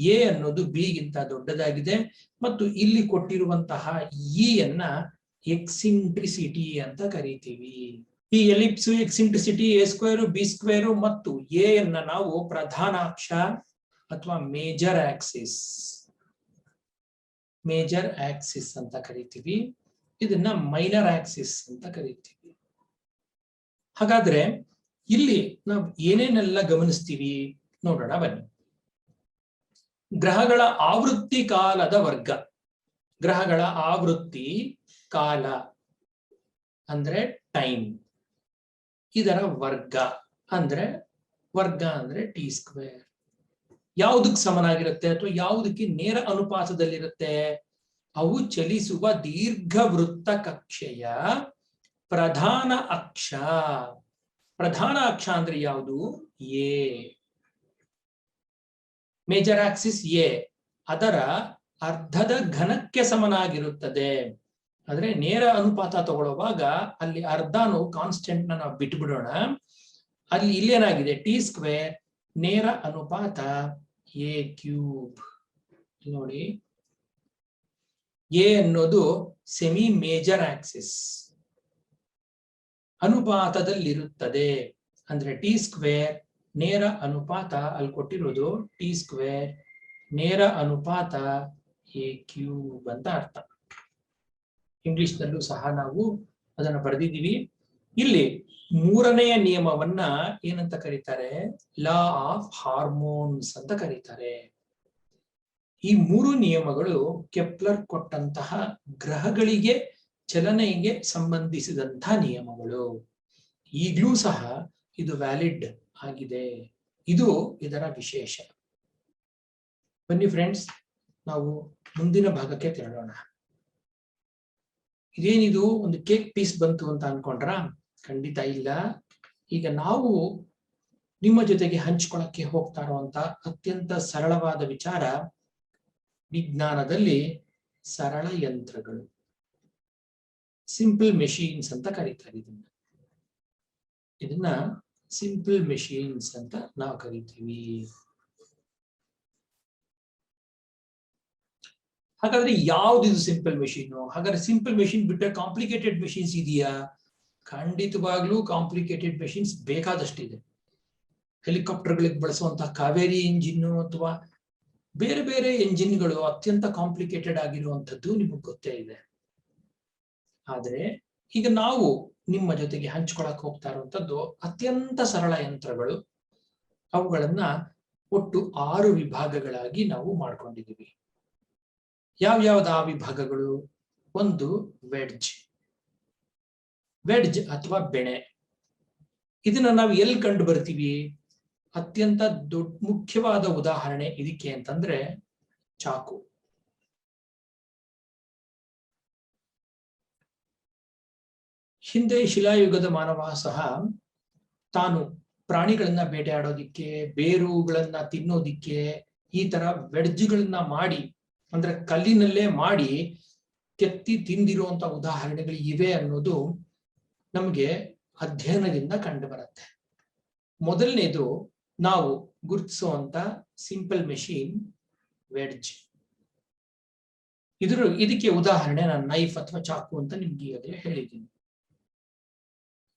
ಎ ಅನ್ನೋದು ಬಿ ಗಿಂತ ದೊಡ್ಡದಾಗಿದೆ, ಮತ್ತು ಇಲ್ಲಿ ಕೊಟ್ಟಿರುವಂತಹ ಇ ಅನ್ನ ಎಕ್ಸಿಂಟ್ರಿಸಿಟಿ ಅಂತ ಕರಿತೀವಿ. ಈ ellipse eccentricity a square b square ಮತ್ತು ಎ ಅನ್ನ ನಾವು ಪ್ರಧಾನ ಅಕ್ಷ ಅಥವಾ ಮೇಜರ್ ಆಕ್ಸಿಸ್ ಅಂತ ಕರಿತೀವಿ. ಇದನ್ನ ಮೈನರ್ ಆಕ್ಸಿಸ್ ಅಂತ ಕರಿತೀವಿ. ಹಾಗಾದ್ರೆ ಇಲ್ಲಿ ನಾವು ಏನೇನೆಲ್ಲ ಗಮನಿಸ್ತೀವಿ ನೋಡೋಣ ಬನ್ನಿ. ಗ್ರಹಗಳ ಆವೃತ್ತಿ ಕಾಲದ ವರ್ಗ. ಗ್ರಹಗಳ ಆವೃತ್ತಿ ಕಾಲ ಅಂದ್ರೆ ಟೈಮ್, ಇದರ ವರ್ಗ ಅಂದ್ರೆ ಟಿ ಸ್ಕ್ವೇರ್. ಯಾವುದಕ್ಕೆ ಸಮನಾಗಿರುತ್ತೆ ಅಥವಾ ಯಾವುದಕ್ಕೆ ನೇರ ಅನುಪಾತದಲ್ಲಿರುತ್ತೆ? ಅವು ಚಲಿಸುವ ದೀರ್ಘವೃತ್ತ ಕಕ್ಷೆಯ ಪ್ರಧಾನ ಅಕ್ಷ. ಪ್ರಧಾನ ಅಕ್ಷ ಅಂದ್ರೆ ಯಾವುದು? ಎ. ಮೇಜರ್ ಆಕ್ಸಿಸ್ ಎ, ಅದರ ಅರ್ಧದ ಘನಕ್ಕೆ ಸಮನಾಗಿರುತ್ತದೆ. ಆದ್ರೆ ನೇರ ಅನುಪಾತ ತಗೊಳ್ಳುವಾಗ ಅಲ್ಲಿ ಅರ್ಧನು ಕಾನ್ಸ್ಟೆಂಟ್ ನಾವು ಬಿಟ್ಬಿಡೋಣ. ಅಲ್ಲಿ ಇಲ್ಲೇನಾಗಿದೆ, ಟಿ ಸ್ಕ್ವೇರ್ ನೇರ ಅನುಪಾತ ಎ ಕ್ಯೂಬ್. ನೋಡಿ, ಎ ಅನ್ನೋದು ಸೆಮಿ ಮೇಜರ್ ಆಕ್ಸಿಸ್ ಅನುಪಾತದಲ್ಲಿರುತ್ತದೆ. ಅಂದ್ರೆ ಟಿ ಸ್ಕ್ವೇರ್ ನೇರ ಅನುಪಾತ, ಅಲ್ಲಿ ಕೊಟ್ಟಿರೋದು ಟಿ ಸ್ಕ್ವೇರ್ ನೇರ ಅನುಪಾತ ಎ ಕ್ಯೂಬ್ ಅಂತ ಅರ್ಥ. ಇಂಗ್ಲಿಷ್ ನಲ್ಲೂ ಸಹ ನಾವು ಅದನ್ನು ಬರೆದಿದ್ದೀವಿ. ಇಲ್ಲಿ ಮೂರನೆಯ ನಿಯಮವನ್ನ ಏನಂತ ಕರೀತಾರೆ? ಲಾ ಆಫ್ ಹಾರ್ಮೋನ್ಸ್ ಅಂತ ಕರೀತಾರೆ. ಈ ಮೂರು ನಿಯಮಗಳು ಕೆಪ್ಲರ್ ಕೊಟ್ಟಂತಹ ಗ್ರಹಗಳಿಗೆ ಚಲನೆಗೆ ಸಂಬಂಧಿಸಿದಂತಹ ನಿಯಮಗಳು. ಈಗಲೂ ಸಹ ಇದು ವ್ಯಾಲಿಡ್ ಆಗಿದೆ. ಇದು ಇದರ ವಿಶೇಷ. ಬನ್ನಿ ಫ್ರೆಂಡ್ಸ್, ನಾವು ಮುಂದಿನ ಭಾಗಕ್ಕೆ ತೆರಳೋಣ. ಇದೇನಿದು ಒಂದು ಕೇಕ್ ಪೀಸ್ ಬಂತು ಅಂತ ಅನ್ಕೊಂಡ್ರ? ಖಂಡಿತ ಇಲ್ಲ. ಈಗ ನಾವು ನಿಮ್ಮ ಜೊತೆಗೆ ಹಂಚ್ಕೊಳ್ಳಕ್ಕೆ ಹೋಗ್ತಾ ಇರುವಂತ ಅತ್ಯಂತ ಸರಳವಾದ ವಿಚಾರ ವಿಜ್ಞಾನದಲ್ಲಿ ಸರಳ ಯಂತ್ರಗಳು, ಸಿಂಪಲ್ ಮೆಷಿನ್ಸ್ ಅಂತ ಕರೀತಾರೆ. ಇದನ್ನ ಸಿಂಪಲ್ ಮೆಷಿನ್ಸ್ ಅಂತ ನಾವು ಕರಿತೀವಿ. ಹಾಗಾದ್ರೆ ಯಾವ್ದು ಸಿಂಪಲ್ ಮೆಷಿನ್? ಹಾಗಾದ್ರೆ ಸಿಂಪಲ್ ಮೆಷಿನ್ ಬಿಟ್ಟರೆ ಕಾಂಪ್ಲಿಕೇಟೆಡ್ ಮೆಷಿನ್ಸ್ ಇದೆಯಾ? ಖಂಡಿತವಾಗ್ಲೂ ಕಾಂಪ್ಲಿಕೇಟೆಡ್ ಮೆಷಿನ್ಸ್ ಬೇಕಾದಷ್ಟಿದೆ. ಹೆಲಿಕಾಪ್ಟರ್ಗಳಿಗೆ ಬಳಸುವಂತಹ ಕಾವೇರಿ ಇಂಜಿನ್ ಅಥವಾ ಬೇರೆ ಬೇರೆ ಎಂಜಿನ್ಗಳು ಅತ್ಯಂತ ಕಾಂಪ್ಲಿಕೇಟೆಡ್ ಆಗಿರುವಂತದ್ದು ನಿಮಗೆ ಗೊತ್ತೇ ಇದೆ. ಆದ್ರೆ ಈಗ ನಾವು ನಿಮ್ಮ ಜೊತೆಗೆ ಹಂಚ್ಕೊಳಕ್ ಹೋಗ್ತಾ ಇರುವಂತದ್ದು ಅತ್ಯಂತ ಸರಳ ಯಂತ್ರಗಳು. ಅವುಗಳನ್ನ ಒಟ್ಟು 6 ವಿಭಾಗಗಳಾಗಿ ನಾವು ಮಾಡ್ಕೊಂಡಿದ್ದೀವಿ. ಯಾವ್ಯಾವ್ದು ಆ ವಿಭಾಗಗಳು? ಒಂದು ವೆಡ್ಜ್ ಅಥವಾ ಬೆಣೆ. ಇದನ್ನ ನಾವು ಎಲ್ಲಿ ಕಂಡು ಬರ್ತೀವಿ? ಅತ್ಯಂತ ಮುಖ್ಯವಾದ ಉದಾಹರಣೆ ಇದಕ್ಕೆ ಅಂತಂದ್ರೆ ಚಾಕು. ಹಿಂದೆ ಶಿಲಾಯುಗದ ಮಾನವ ಸಹ ತಾನು ಪ್ರಾಣಿಗಳನ್ನ ಬೇಟೆಯಾಡೋದಿಕ್ಕೆ, ಬೇರುಗಳನ್ನ ತಿನ್ನೋದಿಕ್ಕೆ ಈ ತರ ವೆಡ್ಜ್ಗಳನ್ನ ಮಾಡಿ, ಅಂದ್ರೆ ಕಲ್ಲಿನಲ್ಲೇ ಮಾಡಿ ಕೆತ್ತಿ ತಿಂದಿರುವಂತ ಉದಾಹರಣೆಗಳು ಇವೆ ಅನ್ನೋದು ನಮಗೆ ಅಧ್ಯಯನದಿಂದ ಕಂಡು ಬರುತ್ತೆ. ಮೊದಲನೇದು ನಾವು ಗುರುತಿಸುವಂತ ಸಿಂಪಲ್ ಮೆಷಿನ್ ವೆಡ್ಜ್. ಇದಕ್ಕೆ ಉದಾಹರಣೆ ನಾನು ನೈಫ್ ಅಥವಾ ಚಾಕು ಅಂತ ನಿಮ್ಗೆ ಈಗಾಗಲೇ ಹೇಳಿದ್ದೀನಿ.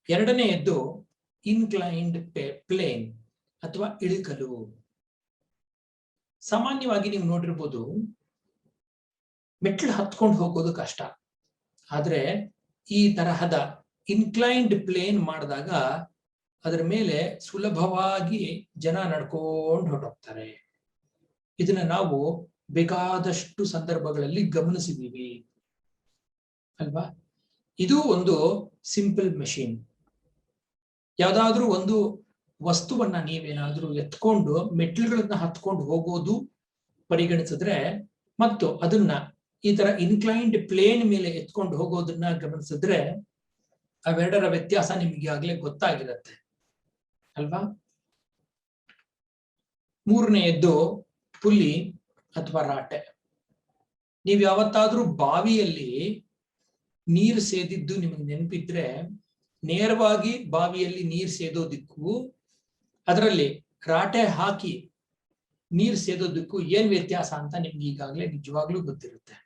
ಎರಡನೆಯದ್ದು ಇನ್ಕ್ಲೈನ್ಡ್ ಪ್ಲೇನ್ ಅಥವಾ ಇಳಿಕಲು. ಸಾಮಾನ್ಯವಾಗಿ ನೀವು ನೋಡಿರ್ಬೋದು, ಮೆಟ್ಲು ಹತ್ಕೊಂಡು ಹೋಗೋದು ಕಷ್ಟ. ಆದ್ರೆ ಈ ತರಹದ ಇನ್ಕ್ಲೈನ್ಡ್ ಪ್ಲೇನ್ ಮಾಡಿದಾಗ ಅದರ ಮೇಲೆ ಸುಲಭವಾಗಿ ಜನ ನಡ್ಕೊಂಡು ಹೊರಟೋಗ್ತಾರೆ. ಇದನ್ನ ನಾವು ಬೇಕಾದಷ್ಟು ಸಂದರ್ಭಗಳಲ್ಲಿ ಗಮನಿಸಿದೀವಿ ಅಲ್ವಾ? ಇದು ಒಂದು ಸಿಂಪಲ್ ಮೆಷಿನ್. ಯಾವ್ದಾದ್ರೂ ಒಂದು ವಸ್ತುವನ್ನ ನೀವೇನಾದ್ರೂ ಎತ್ಕೊಂಡು ಮೆಟ್ಲುಗಳನ್ನ ಹತ್ಕೊಂಡು ಹೋಗೋದು ಪರಿಗಣಿಸಿದ್ರೆ ಮತ್ತು ಅದನ್ನ ಈ ತರ ಇನ್ಕ್ಲೈನ್ಡ್ ಪ್ಲೇನ್ ಮೇಲೆ ಎತ್ಕೊಂಡು ಹೋಗೋದನ್ನ ಗಮನಿಸಿದ್ರೆ ಅವೆರಡರ ವ್ಯತ್ಯಾಸ ನಿಮ್ಗೆ ಆಗ್ಲೇ ಗೊತ್ತಾಗಿರುತ್ತೆ ಅಲ್ವಾ? ಮೂರನೆಯದ್ದು ಪುಲಿ ಅಥವಾ ರಾಟೆ. ನೀವ್ ಯಾವತ್ತಾದ್ರೂ ಬಾವಿಯಲ್ಲಿ ನೀರು ಸೇದಿದ್ದು ನಿಮಗೆ ನೆನಪಿದ್ರೆ, ನೇರವಾಗಿ ಬಾವಿಯಲ್ಲಿ ನೀರು ಸೇದೋದಿಕ್ಕೂ ಅದರಲ್ಲಿ ರಾಟೆ ಹಾಕಿ ನೀರು ಸೇದೋದಕ್ಕೂ ಏನ್ ವ್ಯತ್ಯಾಸ ಅಂತ ನಿಮ್ಗೆ ಈಗಾಗಲೇ ನಿಜವಾಗ್ಲೂ ಗೊತ್ತಿರುತ್ತೆ.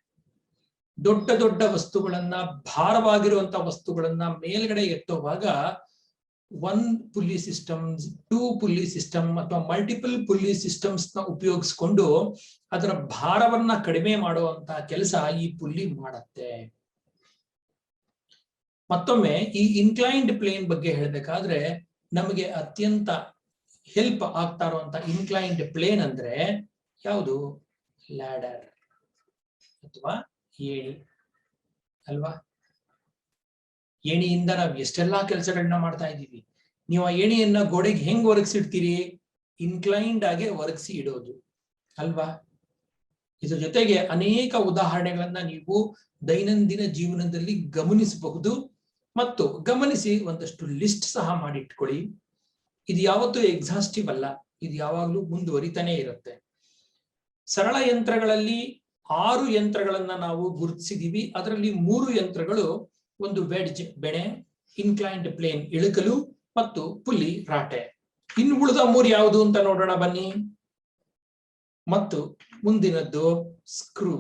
ದೊಡ್ಡ ದೊಡ್ಡ ವಸ್ತುಗಳನ್ನ, ಭಾರವಾಗಿರುವಂತ ವಸ್ತುಗಳನ್ನ ಮೇಲ್ಗಡೆ ಎತ್ತುವಾಗ 1 ಪುಲ್ಲಿ ಸಿಸ್ಟಮ್ಸ್, 2 ಪುಲ್ಲಿ ಸಿಸ್ಟಮ್ ಅಥವಾ ಮಲ್ಟಿಪಲ್ ಪುಲ್ಲಿ ಸಿಸ್ಟಮ್ಸ್ ನ ಉಪಯೋಗಿಸ್ಕೊಂಡು ಅದರ ಭಾರವನ್ನ ಕಡಿಮೆ ಮಾಡುವಂತ ಕೆಲಸ ಈ ಪುಲ್ಲಿ ಮಾಡತ್ತೆ. ಮತ್ತೊಮ್ಮೆ ಈ ಇನ್ಕ್ಲೈನ್ಡ್ ಪ್ಲೇನ್ ಬಗ್ಗೆ ಹೇಳ್ಬೇಕಾದ್ರೆ ನಮಗೆ ಅತ್ಯಂತ ಹೆಲ್ಪ್ ಆಗ್ತಾ ಇರುವಂತ ಇನ್ಕ್ಲೈನ್ಡ್ ಪ್ಲೇನ್ ಅಂದ್ರೆ ಯಾವುದು? ಲ್ಯಾಡರ್ ಅಥವಾ ಏಣಿ ಅಲ್ವಾ? ಏಣಿಯಿಂದ ನಾವು ಎಷ್ಟೆಲ್ಲಾ ಕೆಲಸಗಳನ್ನ ಮಾಡ್ತಾ ಇದ್ದೀವಿ. ನೀವು ಆ ಏಣಿಯನ್ನ ಗೋಡೆಗೆ ಹೆಂಗ್ ಒರಗಿಸಿಡ್ತೀರಿ? ಇನ್ಕ್ಲೈನ್ಡ್ ಆಗಿ ಒರಗಿಸಿ ಇಡೋದು ಅಲ್ವಾ? ಇದ್ರ ಜೊತೆಗೆ ಅನೇಕ ಉದಾಹರಣೆಗಳನ್ನ ನೀವು ದೈನಂದಿನ ಜೀವನದಲ್ಲಿ ಗಮನಿಸಬಹುದು ಮತ್ತು ಗಮನಿಸಿ ಒಂದಷ್ಟು ಲಿಸ್ಟ್ ಸಹ ಮಾಡಿಟ್ಕೊಳ್ಳಿ. ಇದು ಯಾವತ್ತೂ ಎಕ್ಸಾಸ್ಟಿವ್ ಅಲ್ಲ, ಇದು ಯಾವಾಗ್ಲೂ ಮುಂದುವರಿತಾನೆ ಇರುತ್ತೆ. ಸರಳ ಯಂತ್ರಗಳಲ್ಲಿ 6 ಯಂತ್ರಗಳನ್ನ ನಾವು ಗುರುತಿಸಿದೀವಿ. ಅದರಲ್ಲಿ 3 ಯಂತ್ರಗಳು, ಒಂದು ವೆಡ್ಜ್ ಬೆಣೆ, ಇನ್ಕ್ಲೈನ್ಡ್ ಪ್ಲೇನ್ ಇಳುಕಲು ಮತ್ತು ಪುಲಿ ರಾಟೆ. ಇನ್ನು ಉಳಿದ 3 ಯಾವುದು ಅಂತ ನೋಡೋಣ ಬನ್ನಿ. ಮತ್ತು ಮುಂದಿನದ್ದು ಸ್ಕ್ರೂ.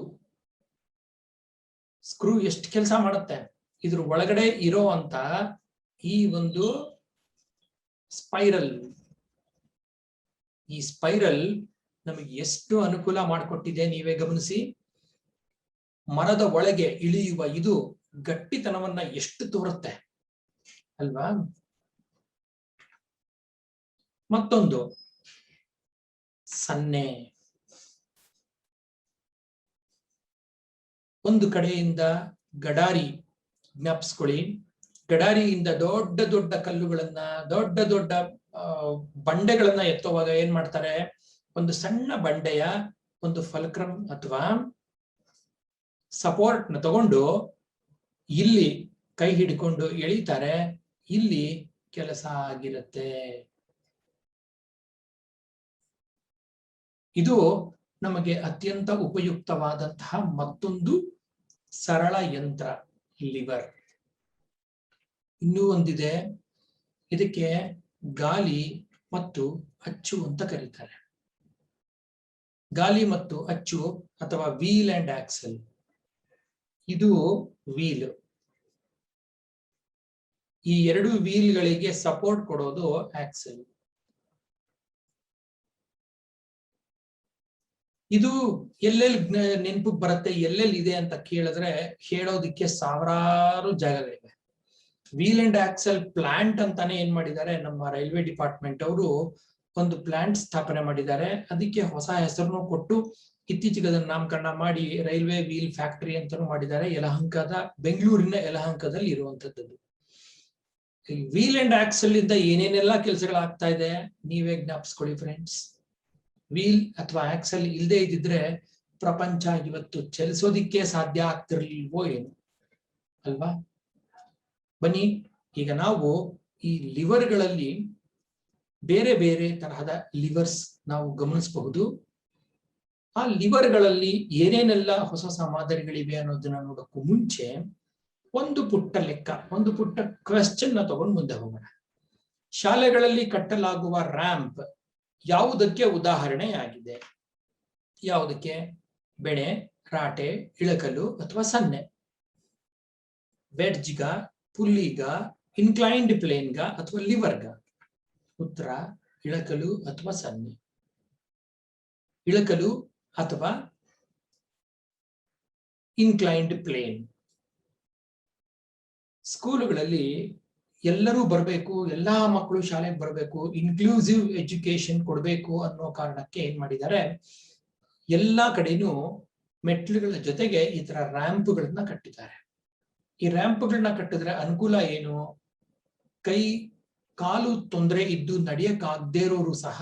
ಸ್ಕ್ರೂ ಎಷ್ಟು ಕೆಲಸ ಮಾಡುತ್ತೆ? ಇದ್ರ ಒಳಗಡೆ ಇರೋ ಅಂತ ಈ ಒಂದು ಸ್ಪೈರಲ್, ಈ ಸ್ಪೈರಲ್ ನಮಗೆ ಎಷ್ಟು ಅನುಕೂಲ ಮಾಡಿಕೊಟ್ಟಿದೆ ನೀವೇ ಗಮನಿಸಿ. ಮರದ ಒಳಗೆ ಇಳಿಯುವ ಇದು ಗಟ್ಟಿತನವನ್ನ ಎಷ್ಟು ತೋರುತ್ತೆ ಅಲ್ವಾ? ಮತ್ತೊಂದು ಸನ್ನೆ. ಒಂದು ಕಡೆಯಿಂದ ಗಡಾರಿ, ಜ್ಞಾಪಿಸ್ಕೊಳ್ಳಿ, ಗಡಾರಿಯಿಂದ ದೊಡ್ಡ ದೊಡ್ಡ ಕಲ್ಲುಗಳನ್ನ, ದೊಡ್ಡ ದೊಡ್ಡ ಬಂಡೆಗಳನ್ನ ಎತ್ತುವಾಗ ಏನ್ ಮಾಡ್ತಾರೆ? ಒಂದು ಸಣ್ಣ ಬಂಡೆಯ ಒಂದು ಫಲ್ಕ್ರಮ್ ಅಥವಾ ಸಪೋರ್ಟ್ ನ ತಗೊಂಡು ಇಲ್ಲಿ ಕೈ ಹಿಡ್ಕೊಂಡು ಎಳಿತಾರೆ, ಇಲ್ಲಿ ಕೆಲಸ ಆಗಿರುತ್ತೆ. ಇದು ನಮಗೆ ಅತ್ಯಂತ ಉಪಯುಕ್ತವಾದಂತಹ ಮತ್ತೊಂದು ಸರಳ ಯಂತ್ರ, ಲಿವರ್. ಇನ್ನೂ ಒಂದಿದೆ, ಇದಕ್ಕೆ ಗಾಲಿ ಮತ್ತು ಅಚ್ಚು ಅಂತ ಕರೀತಾರೆ. ಗಾಲಿ ಮತ್ತು ಅಚ್ಚು ಅಥವಾ ವೀಲ್ ಅಂಡ್ ಆಕ್ಸೆಲ್. ಇದು ವೀಲ್. ಈ ಎರಡು ವೀಲ್ಗಳಿಗೆ ಸಪೋರ್ಟ್ ಕೊಡೋದು ಆಕ್ಸೆಲ್. ಇದು ಎಲ್ಲೆಲ್ಲಿ ನೆನಪಿಗೆ ಬರುತ್ತೆ, ಎಲ್ಲೆಲ್ಲಿ ಇದೆ ಅಂತ ಕೇಳಿದ್ರೆ ಹೇಳೋದಿಕ್ಕೆ ಸಾವಿರಾರು ಜಾಗಗಳಿವೆ. ವೀಲ್ ಅಂಡ್ ಆಕ್ಸೆಲ್ ಪ್ಲಾಂಟ್ ಅಂತಾನೆ ಏನ್ ಮಾಡಿದ್ದಾರೆ, ನಮ್ಮ ರೈಲ್ವೆ ಡಿಪಾರ್ಟ್ಮೆಂಟ್ ಅವರು ಒಂದು ಪ್ಲಾಂಟ್ ಸ್ಥಾಪನೆ ಮಾಡಿದ್ದಾರೆ. ಅದಕ್ಕೆ ಹೊಸ ಹೆಸರನ್ನು ಕೊಟ್ಟು ಇತ್ತೀಚೆಗೆ ಅದನ್ನು ನಾಮಕರಣ ಮಾಡಿ ರೈಲ್ವೆ ವೀಲ್ ಫ್ಯಾಕ್ಟರಿ ಅಂತಾನು ಮಾಡಿದ್ದಾರೆ. ಯಲಹಂಕದ, ಬೆಂಗಳೂರಿನ ಯಲಹಂಕದಲ್ಲಿ ಇರುವಂತದ್ದು. ವೀಲ್ ಅಂಡ್ ಆಕ್ಸೆಲ್ ಇಂದ ಏನೇನೆಲ್ಲ ಕೆಲಸಗಳಾಗ್ತಾ ಇದೆ ನೀವೇ ಜ್ಞಾಪಿಸ್ಕೊಳ್ಳಿ ಫ್ರೆಂಡ್ಸ್. ವೀಲ್ ಅಥವಾ ಆಕ್ಸೆಲ್ ಇಲ್ಲದೆ ಇದ್ದಿದ್ರೆ ಪ್ರಪಂಚ ಇವತ್ತು ಚಲಿಸೋದಿಕ್ಕೆ ಸಾಧ್ಯ ಆಗ್ತಿರ್ಲಿಲ್ವೋ ಏನು, ಅಲ್ವಾ? ಬನ್ನಿ, ಈಗ ನಾವು ಈ ಲಿವರ್ಗಳಲ್ಲಿ ಬೇರೆ ಬೇರೆ ತರಹದ ಲಿವರ್ಸ್ ನಾವು ಗಮನಿಸಬಹುದು. ಆ ಲಿವರ್ಗಳಲ್ಲಿ ಏನೇನೆಲ್ಲ ಹೊಸ ಹೊಸ ಮಾದರಿಗಳಿವೆ ಅನ್ನೋದನ್ನ ನೋಡೋಕ್ಕೂ ಮುಂಚೆ ಒಂದು ಪುಟ್ಟ ಲೆಕ್ಕ, ಒಂದು ಪುಟ್ಟ ಕ್ವೆಶ್ಚನ್ ನ ತಗೊಂಡು ಮುಂದೆ ಹೋಗೋಣ. ಶಾಲೆಗಳಲ್ಲಿ ಕಟ್ಟಲಾಗುವ ರ್ಯಾಂಪ್ ಯಾವುದಕ್ಕೆ ಉದಾಹರಣೆಯಾಗಿದೆ? ಯಾವುದಕ್ಕೆ? ಬೆಣೆ, ರಾಟೆ, ಇಳಕಲು ಅಥವಾ ಸನ್ನೆ? ವೆಡ್ಜ್ಗ, ಪುಲ್ಲಿಗ, ಇನ್ಕ್ಲೈನ್ಡ್ ಪ್ಲೇನ್ಗ ಅಥವಾ ಲಿವರ್ಗ? ಉತ್ತರ ಇಳಕಲು ಅಥವಾ ಸನ್ನೆ. ಇಳಕಲು ಅಥವಾ ಇನ್ಕ್ಲೈನ್ಡ್ ಪ್ಲೇನ್. ಸ್ಕೂಲುಗಳಲ್ಲಿ ಎಲ್ಲರೂ ಬರಬೇಕು, ಎಲ್ಲಾ ಮಕ್ಕಳು ಶಾಲೆಗೆ ಬರಬೇಕು, ಇನ್ಕ್ಲೂಸಿವ್ ಎಜುಕೇಶನ್ ಕೊಡಬೇಕು ಅನ್ನೋ ಕಾರಣಕ್ಕೆ ಏನ್ ಮಾಡಿದ್ದಾರೆ, ಎಲ್ಲಾ ಕಡೆನೂ ಮೆಟ್ಲುಗಳ ಜೊತೆಗೆ ಈ ತರ ರ್ಯಾಂಪ್ಗಳನ್ನ ಕಟ್ಟಿದ್ದಾರೆ. ಈ ರ್ಯಾಂಪ್ಗಳನ್ನ ಕಟ್ಟಿದ್ರೆ ಅನುಕೂಲ ಏನು? ಕೈ ಕಾಲು ತೊಂದರೆ ಇದ್ದು ನಡೆಯಕ್ಕಾಗದೇ ಇರೋರು ಸಹ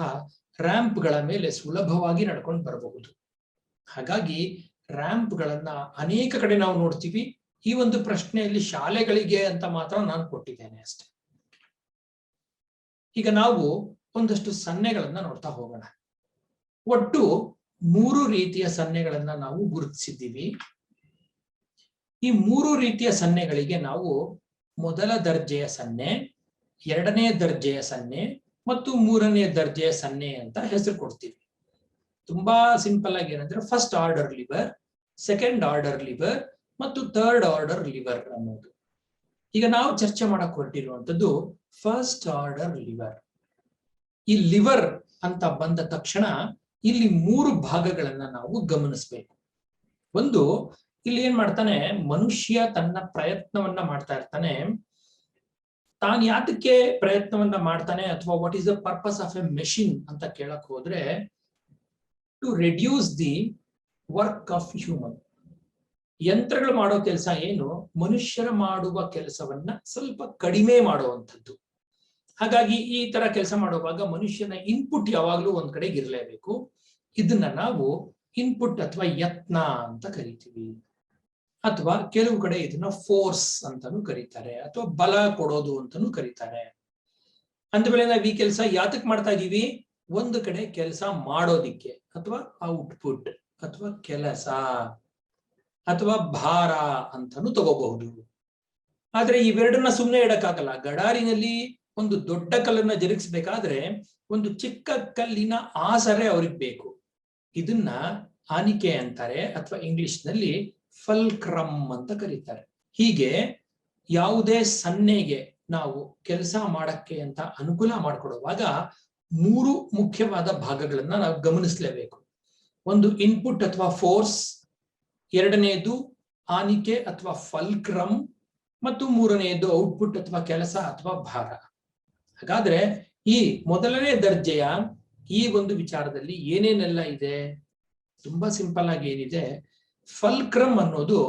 ರ್ಯಾಂಪ್ಗಳ ಮೇಲೆ ಸುಲಭವಾಗಿ ನಡ್ಕೊಂಡು ಬರಬಹುದು. ಹಾಗಾಗಿ ರ್ಯಾಂಪ್ಗಳನ್ನ ಅನೇಕ ಕಡೆ ನಾವು ನೋಡ್ತೀವಿ. ಈ ಒಂದು ಪ್ರಶ್ನೆಯಲ್ಲಿ ಶಾಲೆಗಳಿಗೆ ಅಂತ ಮಾತ್ರ ನಾನು ಕೊಟ್ಟಿದ್ದೇನೆ ಅಷ್ಟೆ. ಈಗ ನಾವು ಒಂದಷ್ಟು ಸನ್ನೆಗಳನ್ನ ನೋಡ್ತಾ ಹೋಗೋಣ. ಒಟ್ಟು 3 ರೀತಿಯ ಸನ್ನೆಗಳನ್ನ ನಾವು ಗುರುತಿಸಿದ್ದೀವಿ. ಈ 3 ರೀತಿಯ ಸನ್ನೆಗಳಿಗೆ ನಾವು ಮೊದಲ ದರ್ಜೆಯ ಸನ್ನೆ, 2ನೇ ದರ್ಜೆಯ ಸನ್ನೆ ಮತ್ತು 3ನೇ ದರ್ಜೆಯ ಸನ್ನೆ ಅಂತ ಹೆಸರು ಕೊಡ್ತೀವಿ. ತುಂಬಾ ಸಿಂಪಲ್ ಆಗಿ ಏನಂದ್ರೆ first order liver, second order liver ಮತ್ತು ಥರ್ಡ್ ಆರ್ಡರ್ ಲಿವರ್ ಅನ್ನೋದು. ಈಗ ನಾವು ಚರ್ಚೆ ಮಾಡಕ್ ಹೊರಟಿರುವಂತದ್ದು ಫಸ್ಟ್ ಆರ್ಡರ್ ಲಿವರ್. ಈ ಲಿವರ್ ಅಂತ ಬಂದ ತಕ್ಷಣ ಇಲ್ಲಿ 3 ಭಾಗಗಳನ್ನ ನಾವು ಗಮನಿಸಬೇಕು. ಒಂದು, ಇಲ್ಲಿ ಏನ್ ಮಾಡ್ತಾನೆ, ಮನುಷ್ಯ ತನ್ನ ಪ್ರಯತ್ನವನ್ನ ಮಾಡ್ತಾ ಇರ್ತಾನೆ. ತಾನು ಯಾತಕ್ಕೆ ಪ್ರಯತ್ನವನ್ನ ಮಾಡ್ತಾನೆ ಅಥವಾ what is the purpose of a machine ಅಂತ ಕೇಳಕ್ ಹೋದ್ರೆ, to reduce the work of human. ಯಂತ್ರಗಳು ಮಾಡೋ ಕೆಲಸ ಏನು? ಮನುಷ್ಯರ ಮಾಡುವ ಕೆಲಸವನ್ನ ಸ್ವಲ್ಪ ಕಡಿಮೆ ಮಾಡುವಂಥದ್ದು. ಹಾಗಾಗಿ ಈ ತರ ಕೆಲಸ ಮಾಡುವಾಗ ಮನುಷ್ಯನ ಇನ್ಪುಟ್ ಯಾವಾಗ್ಲೂ ಒಂದ್ ಕಡೆಗೆ ಇರಲೇಬೇಕು. ಇದನ್ನ ನಾವು ಇನ್ಪುಟ್ ಅಥವಾ ಯತ್ನ ಅಂತ ಕರಿತೀವಿ. ಅಥವಾ ಕೆಲವು ಕಡೆ ಇದನ್ನ ಫೋರ್ಸ್ ಅಂತಾನು ಕರೀತಾರೆ, ಅಥವಾ ಬಲ ಕೊಡೋದು ಅಂತಾನು ಕರೀತಾರೆ. ಅಂದಮೇಲೆ ನಾವು ಈ ಕೆಲಸ ಯಾತಕ್ ಮಾಡ್ತಾ ಇದೀವಿ? ಒಂದು ಕಡೆ ಕೆಲಸ ಮಾಡೋದಿಕ್ಕೆ, ಅಥವಾ ಔಟ್ಪುಟ್ ಅಥವಾ ಕೆಲಸ ಅಥವಾ ಭಾರ ಅಂತಾನು ತಗೋಬಹುದು. ಆದ್ರೆ ಇವೆರಡನ್ನ ಸುಮ್ಮನೆ ಇಡಕ್ಕಾಗಲ್ಲ. ಗಡಾರಿನಲ್ಲಿ ಒಂದು ದೊಡ್ಡ ಕಲ್ಲನ್ನ ಜರುಗಿಸ್ಬೇಕಾದ್ರೆ ಒಂದು ಚಿಕ್ಕ ಕಲ್ಲಿನ ಆಸರೆ ಅವ್ರಿಗೆ ಬೇಕು. ಇದನ್ನ ಆನಿಕೆ ಅಂತಾರೆ, ಅಥವಾ ಇಂಗ್ಲಿಷ್ ನಲ್ಲಿ ಫಲ್ಕ್ರಮ್ ಅಂತ ಕರೀತಾರೆ. ಹೀಗೆ ಯಾವುದೇ ಸನ್ನೆಗೆ ನಾವು ಕೆಲಸ ಮಾಡಕ್ಕೆ ಅಂತ ಅನುಕೂಲ ಮಾಡಿಕೊಡುವಾಗ 3 ಮುಖ್ಯವಾದ ಭಾಗಗಳನ್ನ ನಾವು ಗಮನಿಸಲೇಬೇಕು. ಒಂದು ಇನ್ಪುಟ್ ಅಥವಾ ಫೋರ್ಸ್, 2ನೇದು ಆನಿಕೆ ಅಥವಾ ಫಲ್ಕ್ರಮ್, ಮತ್ತು 3ನೇದು ಔಟ್ಪುಟ್ ಅಥವಾ ಕೆಲಸ ಅಥವಾ ಭಾರ. ಹಾಗಾದ್ರೆ ಈ ಮೊದಲನೇ ದರ್ಜೆಯ ಈ ಒಂದು ವಿಚಾರದಲ್ಲಿ ಏನೇನೆಲ್ಲ ಇದೆ? ತುಂಬಾ ಸಿಂಪಲ್ ಆಗಿ ಏನಿದೆ, ಫಲ್ಕ್ರಮ್ ಅನ್ನೋದು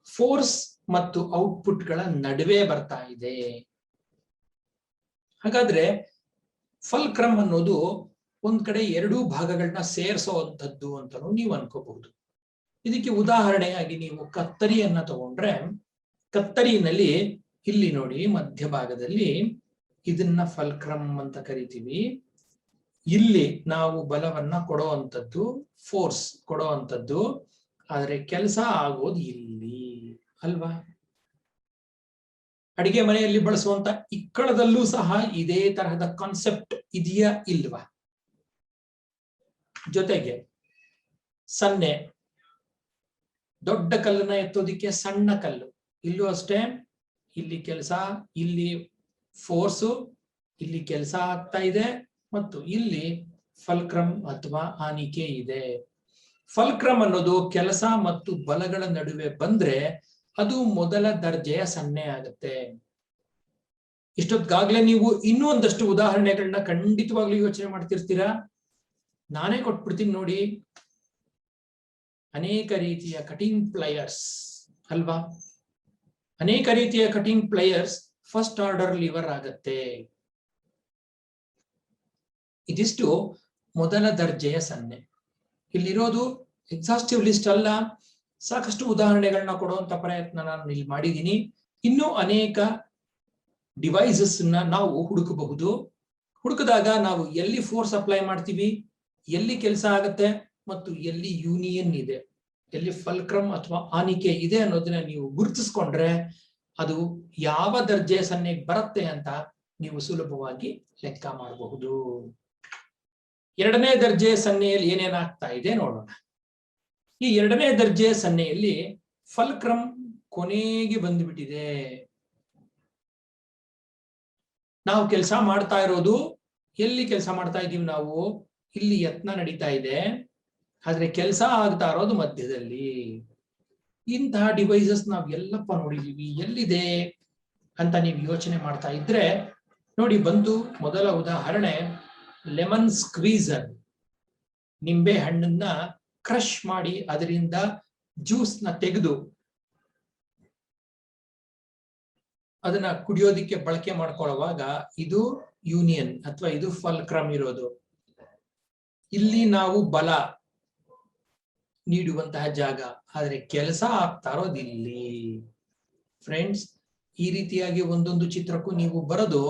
ಫೋರ್ಸ್ ಮತ್ತು ಔಟ್ಪುಟ್ ಗಳ ನಡುವೆ ಬರ್ತಾ ಇದೆ. ಹಾಗಾದ್ರೆ ಫಲ್ಕ್ರಮ್ ಅನ್ನೋದು ಒಂದ್ ಕಡೆ 2 ಭಾಗಗಳನ್ನ ಸೇರಿಸುವಂತದ್ದು ಅಂತಾನು ನೀವು ಅನ್ಕೋಬಹುದು. ಇದಕ್ಕೆ ಉದಾಹರಣೆಯಾಗಿ ನೀವು ಕತ್ತರಿಯನ್ನ ತಗೊಂಡ್ರೆ, ಕತ್ತರಿನಲ್ಲಿ ಇಲ್ಲಿ ನೋಡಿ ಮಧ್ಯಭಾಗದಲ್ಲಿ ಇದನ್ನ ಫಲ್ಕ್ರಮ್ ಅಂತ ಕರಿತೀವಿ. ಇಲ್ಲಿ ನಾವು ಬಲವನ್ನ ಕೊಡುವಂಥದ್ದು, ಫೋರ್ಸ್ ಕೊಡುವಂಥದ್ದು, ಆದ್ರೆ ಕೆಲಸ ಆಗೋದು ಇಲ್ಲಿ ಅಲ್ವಾ. ಅಡಿಗೆ ಮನೆಯಲ್ಲಿ ಬಳಸುವಂತ ಇಕ್ಕಳದಲ್ಲೂ ಸಹ ಇದೇ ತರಹದ ಕಾನ್ಸೆಪ್ಟ್ ಇದೆಯಾ ಇಲ್ವಾ? ಜೊತೆಗೆ ಸನ್ನೆ, ದೊಡ್ಡ ಕಲ್ಲನ್ನ ಎತ್ತೋದಿಕ್ಕೆ ಸಣ್ಣ ಕಲ್ಲು, ಇಲ್ಲೂ ಅಷ್ಟೇ. ಇಲ್ಲಿ ಕೆಲಸ, ಇಲ್ಲಿ ಫೋರ್ಸು, ಇಲ್ಲಿ ಕೆಲಸ ಆಗ್ತಾ ಇದೆ, ಮತ್ತು ಇಲ್ಲಿ ಫಲ್ಕ್ರಮ್ ಅಥವಾ ಆನಿಕೆ ಇದೆ. ಫಲ್ಕ್ರಮ್ ಅನ್ನೋದು ಕೆಲಸ ಮತ್ತು ಬಲಗಳ ನಡುವೆ ಬಂದ್ರೆ ಅದು ಮೊದಲ ದರ್ಜೆಯ ಸನ್ನೆ ಆಗುತ್ತೆ. ಇಷ್ಟೊತ್ತಾಗ್ಲೇ ನೀವು ಇನ್ನೂ ಒಂದಷ್ಟು ಉದಾಹರಣೆಗಳನ್ನ ಖಂಡಿತವಾಗ್ಲೂ ಯೋಚನೆ ಮಾಡ್ತಿರ್ತೀರಾ. ನಾನೇ ಕೊಟ್ಬಿಡ್ತೀನಿ ನೋಡಿ. ಅನೇಕ ರೀತಿಯ ಕಟಿಂಗ್ ಪ್ಲೈಯರ್ಸ್ ಅಲ್ವಾ, ಅನೇಕ ರೀತಿಯ ಕಟಿಂಗ್ ಪ್ಲೈಯರ್ಸ್ ಫಸ್ಟ್ ಆರ್ಡರ್ ಲಿವರ್ ಆಗತ್ತೆ. ಇದಿಷ್ಟು ಮೊದಲ ದರ್ಜೆಯ ಸನ್ನೆ. ಇಲ್ಲಿರೋದು ಎಕ್ಸಾಸ್ಟಿವ್ ಲಿಸ್ಟ್ ಅಲ್ಲ, ಸಾಕಷ್ಟು ಉದಾಹರಣೆಗಳನ್ನ ಕೊಡುವಂತ ಪ್ರಯತ್ನ ನಾನು ಇಲ್ಲಿ ಮಾಡಿದ್ದೀನಿ. ಇನ್ನೂ ಅನೇಕ ಡಿವೈಸಸ್ ನಾವು ಹುಡುಕಬಹುದು. ಹುಡುಕಿದಾಗ ನಾವು ಎಲ್ಲಿ ಫೋರ್ಸ್ ಅಪ್ಲೈ ಮಾಡ್ತೀವಿ, ಎಲ್ಲಿ ಕೆಲಸ ಆಗತ್ತೆ, ಮತ್ತು ಎಲ್ಲಿ ಯೂನಿಯನ್ ಇದೆ, ಎಲ್ಲಿ ಫಲ್ಕ್ರಮ್ ಅಥವಾ ಆನಿಕೆ ಇದೆ ಅನ್ನೋದನ್ನ ನೀವು ಗುರುತಿಸ್ಕೊಂಡ್ರೆ ಅದು ಯಾವ ದರ್ಜೆ ಸನ್ನೆಗೆ ಬರುತ್ತೆ ಅಂತ ನೀವು ಸುಲಭವಾಗಿ ಲೆಕ್ಕ ಮಾಡಬಹುದು. ಎರಡನೇ ದರ್ಜೆ ಸನ್ನೆಯಲ್ಲಿ ಏನೇನಾಗ್ತಾ ಇದೆ ನೋಡೋಣ. ಈ ಎರಡನೇ ದರ್ಜೆ ಸನ್ನೆಯಲ್ಲಿ ಫಲ್ಕ್ರಮ್ ಕೊನೆಗೆ ಬಂದುಬಿಟ್ಟಿದೆ. ನಾವು ಕೆಲಸ ಮಾಡ್ತಾ ಇರೋದು ಎಲ್ಲಿ ಕೆಲಸ ಮಾಡ್ತಾ ಇದೀವಿ ನಾವು, ಇಲ್ಲಿ ಯತ್ನ ನಡೀತಾ ಇದೆ, ಆದ್ರೆ ಕೆಲಸ ಆಗ್ತಾ ಇರೋದು ಮಧ್ಯದಲ್ಲಿ. ಇಂತಹ ಡಿವೈಸಸ್ ನಾವು ಎಲ್ಲಪ್ಪ ನೋಡಿದೀವಿ, ಎಲ್ಲಿದೆ ಅಂತ ನೀವು ಯೋಚನೆ ಮಾಡ್ತಾ ಇದ್ರೆ ನೋಡಿ ಬಂತು ಮೊದಲ ಉದಾಹರಣೆ, ಲೆಮನ್ ಸ್ಕ್ವೀಸರ್. ನಿಂಬೆ ಹಣ್ಣನ್ನ ಕ್ರಶ್ ಮಾಡಿ ಅದರಿಂದ ಜ್ಯೂಸ್ ನ ತೆಗೆದು ಅದನ್ನ ಕುಡಿಯೋದಿಕ್ಕೆ ಬಳಕೆ ಮಾಡ್ಕೊಳ್ಳುವಾಗ ಇದು ಯೂನಿಯನ್ ಅಥವಾ ಇದು ಫಲ್ಕ್ರಮ್ ಇರೋದು. ಇಲ್ಲಿ ನಾವು ಬಲ ನೀಡುವಂತಹ ಜಾಗ, ಆದ್ರೆ ಕೆಲಸ ಆಗ್ತಾ ಇರೋದು ಇಲ್ಲಿ. ಫ್ರೆಂಡ್ಸ್, ಈ ರೀತಿಯಾಗಿ ಒಂದೊಂದು ಚಿತ್ರಕ್ಕೂ ನೀವು ಬರೆದು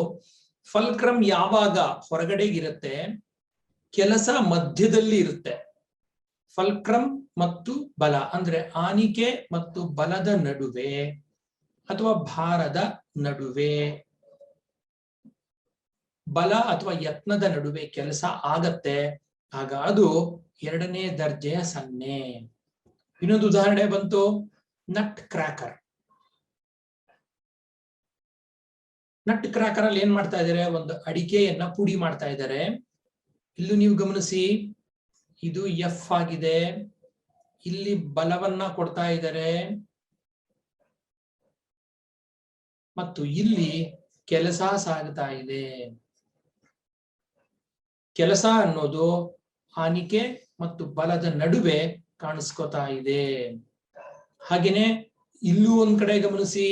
ಫಲ್ಕ್ರಮ್ ಯಾವಾಗ ಹೊರಗಡೆಗಿರುತ್ತೆ, ಕೆಲಸ ಮಧ್ಯದಲ್ಲಿ ಇರುತ್ತೆ. ಫಲ್ಕ್ರಮ್ ಮತ್ತು ಬಲ ಅಂದ್ರೆ ಆನಿಕೆ ಮತ್ತು ಬಲದ ನಡುವೆ ಅಥವಾ ಭಾರದ ನಡುವೆ, ಬಲ ಅಥವಾ ಯತ್ನದ ನಡುವೆ ಕೆಲಸ ಆಗತ್ತೆ. ಆಗ ಅದು ಎರಡನೇ ದರ್ಜೆಯ ಸನ್ನೆ. ಇನ್ನೊಂದು ಉದಾಹರಣೆ ಬಂತು, ನಟ್ ಕ್ರ್ಯಾಕರ್. ನಟ್ ಕ್ರ್ಯಾಕರ್ ಅಲ್ಲಿ ಏನ್ ಮಾಡ್ತಾ ಇದ್ದಾರೆ, ಒಂದು ಅಡಿಕೆಯನ್ನ ಪುಡಿ ಮಾಡ್ತಾ ಇದ್ದಾರೆ. ಇಲ್ಲೂ ನೀವು ಗಮನಿಸಿ, ಇದು ಎಫ್ ಆಗಿದೆ, ಇಲ್ಲಿ ಬಲವನ್ನ ಕೊಡ್ತಾ ಇದ್ದಾರೆ, ಮತ್ತು ಇಲ್ಲಿ ಕೆಲಸ ಸಾಗ್ತಾ ಇದೆ. ಕೆಲಸ ಅನ್ನೋದು ಆನಿಕೆ ಮತ್ತು ಬಲದ ನಡುವೆ ಕಾಣಿಸ್ಕೊತಾ ಇದೆ. ಹಾಗೇನೆ ಇಲ್ಲೂ ಒಂದ್ ಕಡೆ ಗಮನಿಸಿ,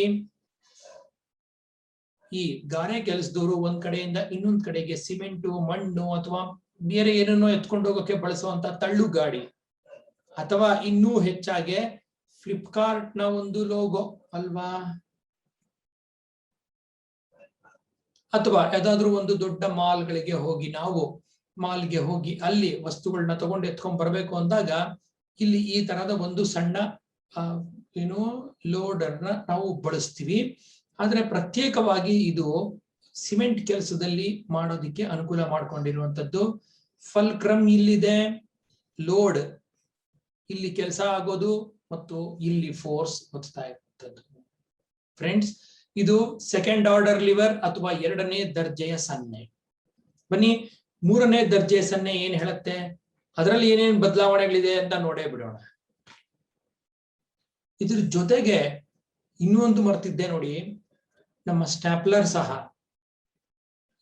ಈ ಗಾರೆ ಕೆಲಸದವರು ಒಂದ್ ಕಡೆಯಿಂದ ಇನ್ನೊಂದ್ ಕಡೆಗೆ ಸಿಮೆಂಟು, ಮಣ್ಣು ಅಥವಾ ಬೇರೆ ಏನನ್ನೋ ಎತ್ಕೊಂಡು ಹೋಗೋಕೆ ಬಳಸುವಂತ ತಳ್ಳು ಗಾಡಿ, ಅಥವಾ ಇನ್ನೂ ಹೆಚ್ಚಾಗಿ ಫ್ಲಿಪ್ಕಾರ್ಟ್ ನ ಒಂದು ಲೋಗೋ ಅಲ್ವಾ, ಅಥವಾ ಯಾವ್ದಾದ್ರು ಒಂದು ದೊಡ್ಡ ಮಾಲ್ಗಳಿಗೆ ಹೋಗಿ ನಾವು ಮಾಲ್ಗೆ ಹೋಗಿ ಅಲ್ಲಿ ವಸ್ತುಗಳನ್ನ ತಗೊಂಡು ಎತ್ಕೊಂಡ್ ಬರ್ಬೇಕು ಅಂದಾಗ ಇಲ್ಲಿ ಈ ತರದ ಒಂದು ಸಣ್ಣ ಲೋಡರ್ನ ನಾವು ಬಳಸ್ತೀವಿ. ಆದ್ರೆ ಪ್ರತ್ಯೇಕವಾಗಿ ಇದು ಸಿಮೆಂಟ್ ಕೆಲಸದಲ್ಲಿ ಮಾಡೋದಿಕ್ಕೆ ಅನುಕೂಲ ಮಾಡ್ಕೊಂಡಿರುವಂತದ್ದು. ಫಲ್ಕ್ರಮ್ ಇಲ್ಲಿದೆ, ಲೋಡ್ ಇಲ್ಲಿ ಕೆಲಸ ಆಗೋದು, ಮತ್ತು ಇಲ್ಲಿ ಫೋರ್ಸ್ ಹೊತ್ತಾ ಇರುವಂತದ್ದು. ಫ್ರೆಂಡ್ಸ್, ಇದು ಸೆಕೆಂಡ್ ಆರ್ಡರ್ ಲಿವರ್ ಅಥವಾ ಎರಡನೇ ದರ್ಜೆಯ ಸನ್ನೆ. ಬನ್ನಿ ಮೂರನೇ ದರ್ಜೆಯ ಸನ್ನೆ ಏನ್ ಹೇಳುತ್ತೆ, ಅದರಲ್ಲಿ ಏನೇನ್ ಬದಲಾವಣೆಗಳಿದೆ ಅಂತ ನೋಡೇ ಬಿಡೋಣ. ಇದ್ರ ಜೊತೆಗೆ ಇನ್ನೂ ಒಂದು ಮರ್ತಿದ್ದೆ ನೋಡಿ, ನಮ್ಮ ಸ್ಟ್ಯಾಪ್ಲರ್ ಸಹ.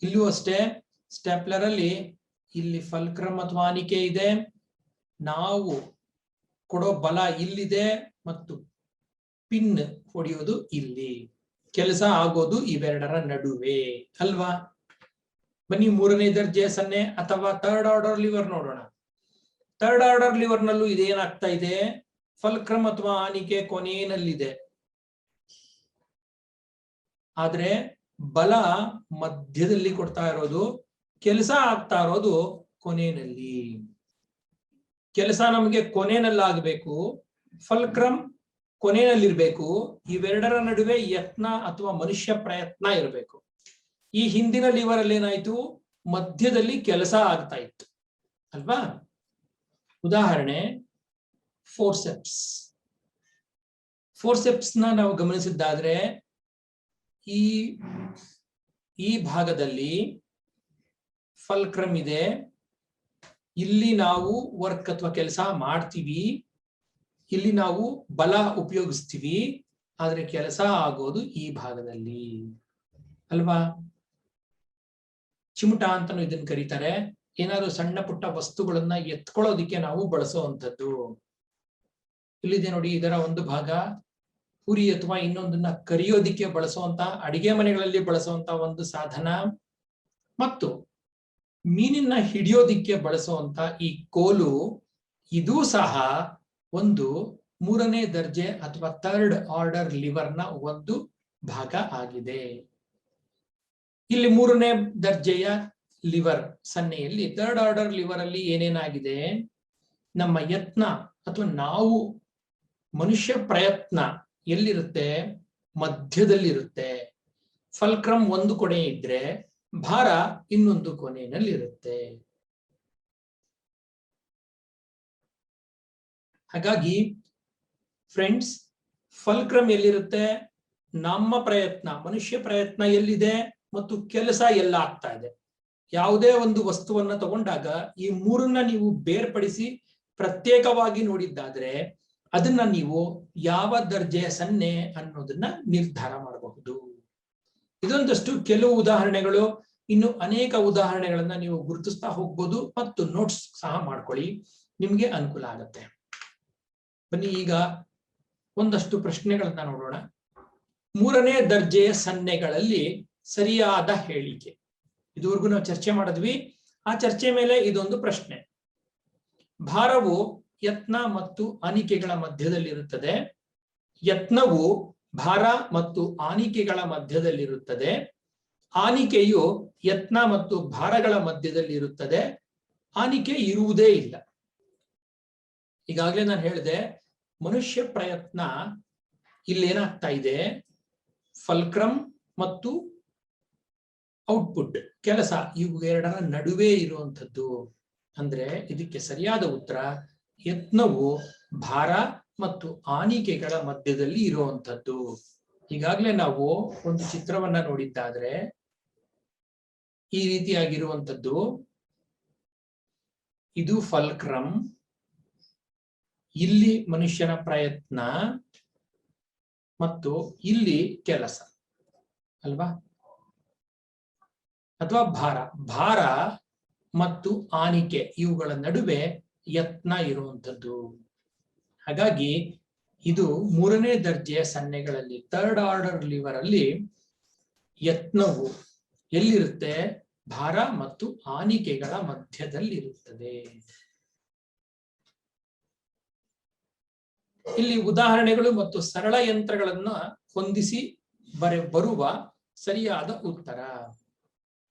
ಇಲ್ಲೂ ಅಷ್ಟೇ, ಸ್ಟ್ಯಾಪ್ಲರ್ ಅಲ್ಲಿ ಇಲ್ಲಿ ಫಲ್ಕ್ರಮ್ ಅಥವಾ ಆನಿಕೆ ಇದೆ, ನಾವು ಕೊಡೋ ಬಲ ಇಲ್ಲಿದೆ, ಮತ್ತು ಪಿನ್ ಹೊಡೆಯೋದು ಇಲ್ಲಿ, ಕೆಲಸ ಆಗೋದು ಇವೆರಡರ ನಡುವೆ ಅಲ್ವಾ. ಬನ್ನಿ ಮೂರನೇ ದರ್ಜೆಯ ಸನ್ನೆ ಅಥವಾ ಥರ್ಡ್ ಆರ್ಡರ್ ಲಿವರ್ ನೋಡೋಣ. ಥರ್ಡ್ ಆರ್ಡರ್ ಲಿವರ್ ನಲ್ಲೂ ಇದೇನಾಗ್ತಾ ಇದೆ, ಫಲ್ಕ್ರಮ್ ಅಥವಾ ಆನಿಕೆ ಕೊನೆಯಲ್ಲಿದೆ. ಆದ್ರೆ ಬಲ ಮಧ್ಯದಲ್ಲಿ ಕೊಡ್ತಾ ಇರೋದು, ಕೆಲಸ ಆಗ್ತಾ ಇರೋದು ಕೊನೆಯಲ್ಲಿ. ಕೆಲಸ ನಮಗೆ ಕೊನೆಯಲ್ಲಾಗಬೇಕು, ಫಲ್ಕ್ರಮ್ ಕೊನೆಯಲ್ಲಿರ್ಬೇಕು. ಇವೆರಡರ ನಡುವೆ ಯತ್ನ ಅಥವಾ ಮನುಷ್ಯ ಪ್ರಯತ್ನ ಇರಬೇಕು. ಈ ಹಿಂದಿನ ಲಿವರ್ ಅಲ್ಲಿ ಏನಾಯ್ತು, ಮಧ್ಯದಲ್ಲಿ ಕೆಲಸ ಆಗ್ತಾ ಇತ್ತು ಅಲ್ವಾ. ಉದಾಹರಣೆ ಫೋರ್ಸೆಪ್ಸ್. ಫೋರ್ಸೆಪ್ಸ್ ನಾವು ಗಮನಿಸಿದ್ದಾದ್ರೆ ಈ ಭಾಗದಲ್ಲಿ ಫಲ್ಕ್ರಮ್ ಇದೆ. ಇಲ್ಲಿ ನಾವು ವರ್ಕ್ ಅಥವಾ ಕೆಲಸ ಮಾಡ್ತೀವಿ, ಇಲ್ಲಿ ನಾವು ಬಲ ಉಪಯೋಗಿಸ್ತೀವಿ, ಆದ್ರೆ ಕೆಲಸ ಆಗೋದು ಈ ಭಾಗದಲ್ಲಿ ಅಲ್ವಾ. ಚಿಮುಟ ಅಂತಾನು ಇದನ್ನ ಕರೀತಾರೆ. ಏನಾದ್ರು ಸಣ್ಣ ಪುಟ್ಟ ವಸ್ತುಗಳನ್ನ ಎತ್ಕೊಳ್ಳೋದಿಕ್ಕೆ ನಾವು ಬಳಸುವಂಥದ್ದು. ಇಲ್ಲಿದೆ ನೋಡಿ, ಇದರ ಒಂದು ಭಾಗ ಹುರಿ ಅಥವಾ ಇನ್ನೊಂದನ್ನ ಕರಿಯೋದಿಕ್ಕೆ ಬಳಸುವಂತ, ಅಡಿಗೆ ಮನೆಗಳಲ್ಲಿ ಬಳಸುವಂತ ಒಂದು ಸಾಧನ. ಮತ್ತು ಮೀನಿನ ಹಿಡಿಯೋದಿಕ್ಕೆ ಬಳಸುವಂತ ಈ ಕೋಲು, ಇದೂ ಸಹ ಒಂದು 3ನೇ ದರ್ಜೆ ಅಥವಾ 3rd ಆರ್ಡರ್ ಲಿವರ್ನ ಒಂದು ಭಾಗ ಆಗಿದೆ. ಇಲ್ಲಿ 3ನೇ ದರ್ಜೆಯ ಲಿವರ್ ಸನ್ನೆಯಲ್ಲಿ 3rd ಆರ್ಡರ್ ಲಿವರ್ ಅಲ್ಲಿ ಏನೇನಾಗಿದೆ, ನಮ್ಮ ಯತ್ನ ಅಥವಾ ನಾವು ಮನುಷ್ಯ ಪ್ರಯತ್ನ ಎಲ್ಲಿರುತ್ತೆ, ಮಧ್ಯದಲ್ಲಿರುತ್ತೆ. ಫಲ್ಕ್ರಮ್ ಒಂದು ಕೊನೆ ಇದ್ರೆ ಭಾರ ಇನ್ನೊಂದು ಕೊನೆಯಲ್ಲಿರುತ್ತೆ. ಹಾಗಾಗಿ ಫ್ರೆಂಡ್ಸ್, ಫಲ್ಕ್ರಮ್ ಎಲ್ಲಿರುತ್ತೆ, ನಮ್ಮ ಪ್ರಯತ್ನ ಮನುಷ್ಯ ಪ್ರಯತ್ನ ಎಲ್ಲಿದೆ ಮತ್ತು ಕೆಲಸ ಎಲ್ಲ ಆಗ್ತಾ ಇದೆ. ಯಾವುದೇ ಒಂದು ವಸ್ತುವನ್ನ ತಗೊಂಡಾಗ ಈ ಮೂರನ್ನ ನೀವು ಬೇರ್ಪಡಿಸಿ ಪ್ರತ್ಯೇಕವಾಗಿ ನೋಡಿದ್ದಾದ್ರೆ ಅದನ್ನ ನೀವು ಯಾವ ದರ್ಜೆಯ ಸನ್ನೆ ಅನ್ನೋದನ್ನ ನಿರ್ಧಾರ ಮಾಡಬಹುದು. ಇದೊಂದಷ್ಟು ಕೆಲವು ಉದಾಹರಣೆಗಳು. ಇನ್ನು ಅನೇಕ ಉದಾಹರಣೆಗಳನ್ನ ನೀವು ಗುರುತಿಸ್ತಾ ಹೋಗ್ಬೋದು ಮತ್ತು ನೋಟ್ಸ್ ಸಹ ಮಾಡ್ಕೊಳ್ಳಿ, ನಿಮ್ಗೆ ಅನುಕೂಲ ಆಗತ್ತೆ. ಬನ್ನಿ ಈಗ ಒಂದಷ್ಟು ಪ್ರಶ್ನೆಗಳನ್ನ ನೋಡೋಣ. 3ನೇ ದರ್ಜೆಯ ಸನ್ನೆಗಳಲ್ಲಿ ಸರಿಯಾದ ಹೇಳಿಕೆ. ಇದುವರೆಗೂ ನಾವು ಚರ್ಚೆ ಮಾಡಿದ್ವಿ. ಆ ಚರ್ಚೆ ಮೇಲೆ ಇದೊಂದು ಪ್ರಶ್ನೆ. ಭಾರವು ಯತ್ನ ಮತ್ತು ಆನಿಕೆಗಳ ಮಧ್ಯದಲ್ಲಿರುತ್ತದೆ. ಯತ್ನವು ಭಾರ ಮತ್ತು ಆನಿಕೆಗಳ ಮಧ್ಯದಲ್ಲಿರುತ್ತದೆ. ಆನಿಕೆಯು ಯತ್ನ ಮತ್ತು ಭಾರಗಳ ಮಧ್ಯದಲ್ಲಿರುತ್ತದೆ. ಆನಿಕೆ ಇರುವುದೇ ಇಲ್ಲ. ಈಗಾಗಲೇ ನಾನು ಹೇಳಿದೆ, ಮನುಷ್ಯ ಪ್ರಯತ್ನ ಇಲ್ಲೇನಾಗ್ತಾ ಇದೆ, ಫಲ್ಕ್ರಮ್ ಮತ್ತು ಔಟ್ಪುಟ್ ಕೆಲಸ ಇವೆರಡರ ನಡುವೆ ಇರುವಂಥದ್ದು. ಅಂದ್ರೆ ಇದಕ್ಕೆ ಸರಿಯಾದ ಉತ್ತರ ಯತ್ನವು ಭಾರ ಮತ್ತು ಆನಿಕೆಗಳ ಮಧ್ಯದಲ್ಲಿ ಇರುವಂಥದ್ದು. ಈಗಾಗಲೇ ನಾವು ಒಂದು ಚಿತ್ರವನ್ನ ನೋಡಿದ್ದಾದ್ರೆ ಈ ರೀತಿಯಾಗಿರುವಂಥದ್ದು, ಇದು ಫಲ್ಕ್ರಮ್, ಇಲ್ಲಿ ಮನುಷ್ಯನ ಪ್ರಯತ್ನ ಮತ್ತು ಇಲ್ಲಿ ಕೆಲಸ ಅಲ್ವಾ, ಅಥವಾ ಭಾರ ಮತ್ತು ಆನಿಕೆ ಇವುಗಳ ನಡುವೆ ಯತ್ನ ಇರುವಂಥದ್ದು. ಹಾಗಾಗಿ ಇದು 3ನೇ ದರ್ಜೆಯ ಸನ್ನೆಗಳಲ್ಲಿ 3rd ಆರ್ಡರ್ ಲಿವರ್ ಅಲ್ಲಿ ಯತ್ನವು ಎಲ್ಲಿರುತ್ತೆ, ಭಾರ ಮತ್ತು ಆನಿಕೆಗಳ ಮಧ್ಯದಲ್ಲಿರುತ್ತದೆ. ಇಲ್ಲಿ ಉದಾಹರಣೆಗಳು ಮತ್ತು ಸರಳ ಯಂತ್ರಗಳನ್ನ ಹೊಂದಿಸಿ ಬರುವ ಸರಿಯಾದ ಉತ್ತರ.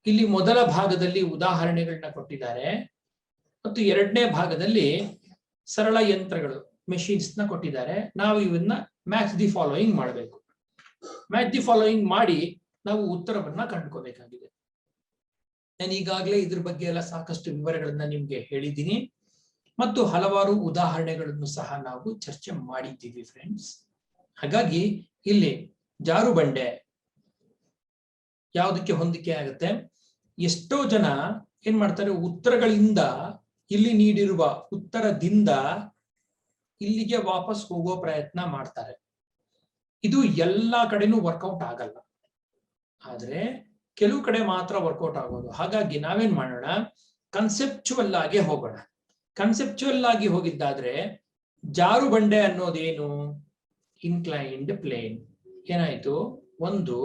ಇಲ್ಲಿ ಮೊದಲ ಭಾಗದಲ್ಲಿ ಉದಾಹರಣೆಗಳನ್ನ ಕೊಟ್ಟಿದ್ದಾರೆ ಮತ್ತು 2ನೇ ಭಾಗದಲ್ಲಿ ಸರಳ ಯಂತ್ರಗಳು ಮೆಷಿನ್ಸ್ ನ ಕೊಟ್ಟಿದ್ದಾರೆ. ನಾವು ಇವನ್ನ ಮ್ಯಾಚ್ ದಿ ಫಾಲೋಯಿಂಗ್ ಮಾಡಬೇಕು. ಮ್ಯಾಚ್ ದಿ ಫಾಲೋಯಿಂಗ್ ಮಾಡಿ ನಾವು ಉತ್ತರವನ್ನ ಕಂಡುಕೋಬೇಕಾಗಿದೆ. ನಾನು ಈಗಾಗಲೇ ಇದ್ರ ಬಗ್ಗೆ ಎಲ್ಲ ಸಾಕಷ್ಟು ವಿವರಗಳನ್ನ ನಿಮ್ಗೆ ಹೇಳಿದ್ದೀನಿ ಮತ್ತು ಹಲವಾರು ಉದಾಹರಣೆಗಳನ್ನು ಸಹ ನಾವು ಚರ್ಚೆ ಮಾಡಿದ್ದೀವಿ ಫ್ರೆಂಡ್ಸ್. ಹಾಗಾಗಿ ಇಲ್ಲಿ ಜಾರುಬಂಡೆ ಯಾವುದಕ್ಕೆ ಹೊಂದಿಕೆ ಆಗುತ್ತೆ, ಎಷ್ಟೋ ಜನ ಏನ್ ಮಾಡ್ತಾರೆ, ಉತ್ತರಗಳಿಂದ ಇಲ್ಲಿ ನೀಡಿರುವ ಉತ್ತರದಿಂದ ಇಲ್ಲಿಗೆ ವಾಪಸ್ ಹೋಗೋ ಪ್ರಯತ್ನ ಮಾಡ್ತಾರೆ. ಇದು ಎಲ್ಲಾ ಕಡೆನೂ ವರ್ಕೌಟ್ ಆಗಲ್ಲ, ಆದ್ರೆ ಕೆಲವು ಕಡೆ ಮಾತ್ರ ವರ್ಕೌಟ್ ಆಗೋದು. ಹಾಗಾಗಿ ನಾವೇನ್ ಮಾಡೋಣ, ಕನ್ಸೆಪ್ಚುವಲ್ ಆಗಿ ಹೋಗೋಣ. ಕನ್ಸೆಪ್ಚುವಲ್ ಆಗಿ ಹೋಗಿದ್ದಾದ್ರೆ ಜಾರುಬಂಡೆ ಅನ್ನೋದೇನು, ಇನ್ಕ್ಲೈನ್ಡ್ ಪ್ಲೇನ್. ಏನಾಯ್ತು, ಒಂದು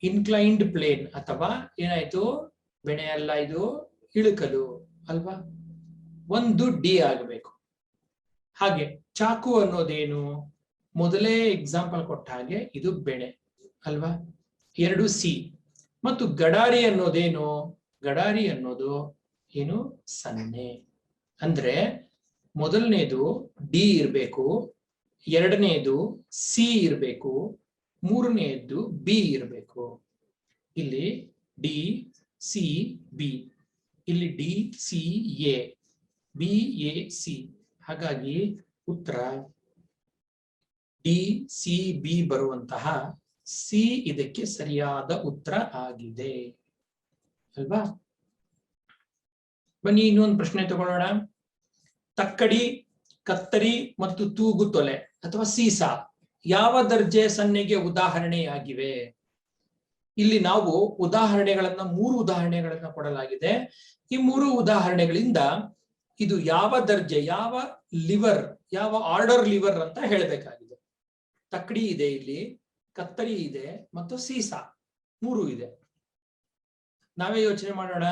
ಇನ್ಕ್ಲೈನ್ಡ್ ಪ್ಲೇನ್ ಅಥವಾ ಏನಾಯ್ತು, ಬೆಣೆ ಅಲ್ಲ, ಇದು ಇಳುಕಲು ಅಲ್ವಾ, ಒಂದು ಡಿ ಆಗಬೇಕು. ಹಾಗೆ ಚಾಕು ಅನ್ನೋದೇನು, ಮೊದಲೇ ಎಕ್ಸಾಂಪಲ್ ಕೊಟ್ಟ ಹಾಗೆ ಇದು ಬೆಳೆ ಅಲ್ವಾ, 2 ಸಿ. ಮತ್ತು ಗಡಾರಿ ಅನ್ನೋದೇನು, ಗಡಾರಿ ಅನ್ನೋದು ಏನು 0. ಅಂದ್ರೆ ಮೊದಲನೇದು ಡಿ ಇರಬೇಕು, ಎರಡನೇದು ಸಿ ಇರಬೇಕು, ಮೂರನೇದು ಬಿ ಇರಬೇಕು. ಇಲ್ಲಿ ಡಿ ಸಿ ಬಿ, ಇಲ್ಲಿ D C A, B A C. ಹಾಗಾಗಿ ಉತ್ತರ ಡಿ ಸಿ ಬಿ ಬರುವಂತಹ ಸಿ ಇದಕ್ಕೆ ಸರಿಯಾದ ಉತ್ತರ ಆಗಿದೆ ಅಲ್ವಾ. ಬನ್ನಿ ಇನ್ನೊಂದು ಪ್ರಶ್ನೆ ತಗೊಳ್ಳೋಣ. ತಕ್ಕಡಿ, ಕತ್ತರಿ ಮತ್ತು ತೂಗು ತೊಲೆ ಅಥವಾ ಸೀಸಾ ಯಾವ ದರ್ಜೆ ಸನ್ನೆಗೆ ಉದಾಹರಣೆಯಾಗಿವೆ? ಇಲ್ಲಿ ನಾವು ಉದಾಹರಣೆಗಳನ್ನ 3 ಉದಾಹರಣೆಗಳನ್ನ ಕೊಡಲಾಗಿದೆ. ಈ 3 ಉದಾಹರಣೆಗಳಿಂದ ಇದು ಯಾವ ದರ್ಜೆ, ಯಾವ ಲಿವರ್, ಯಾವ ಆರ್ಡರ್ ಲಿವರ್ ಅಂತ ಹೇಳಬೇಕಾಗಿದೆ. ತಕ್ಕಡಿ ಇದೆ, ಇಲ್ಲಿ ಕತ್ತರಿ ಇದೆ ಮತ್ತು ಸೀಸಾ 3 ಇದೆ. ನಾವೇ ಯೋಚನೆ ಮಾಡೋಣ.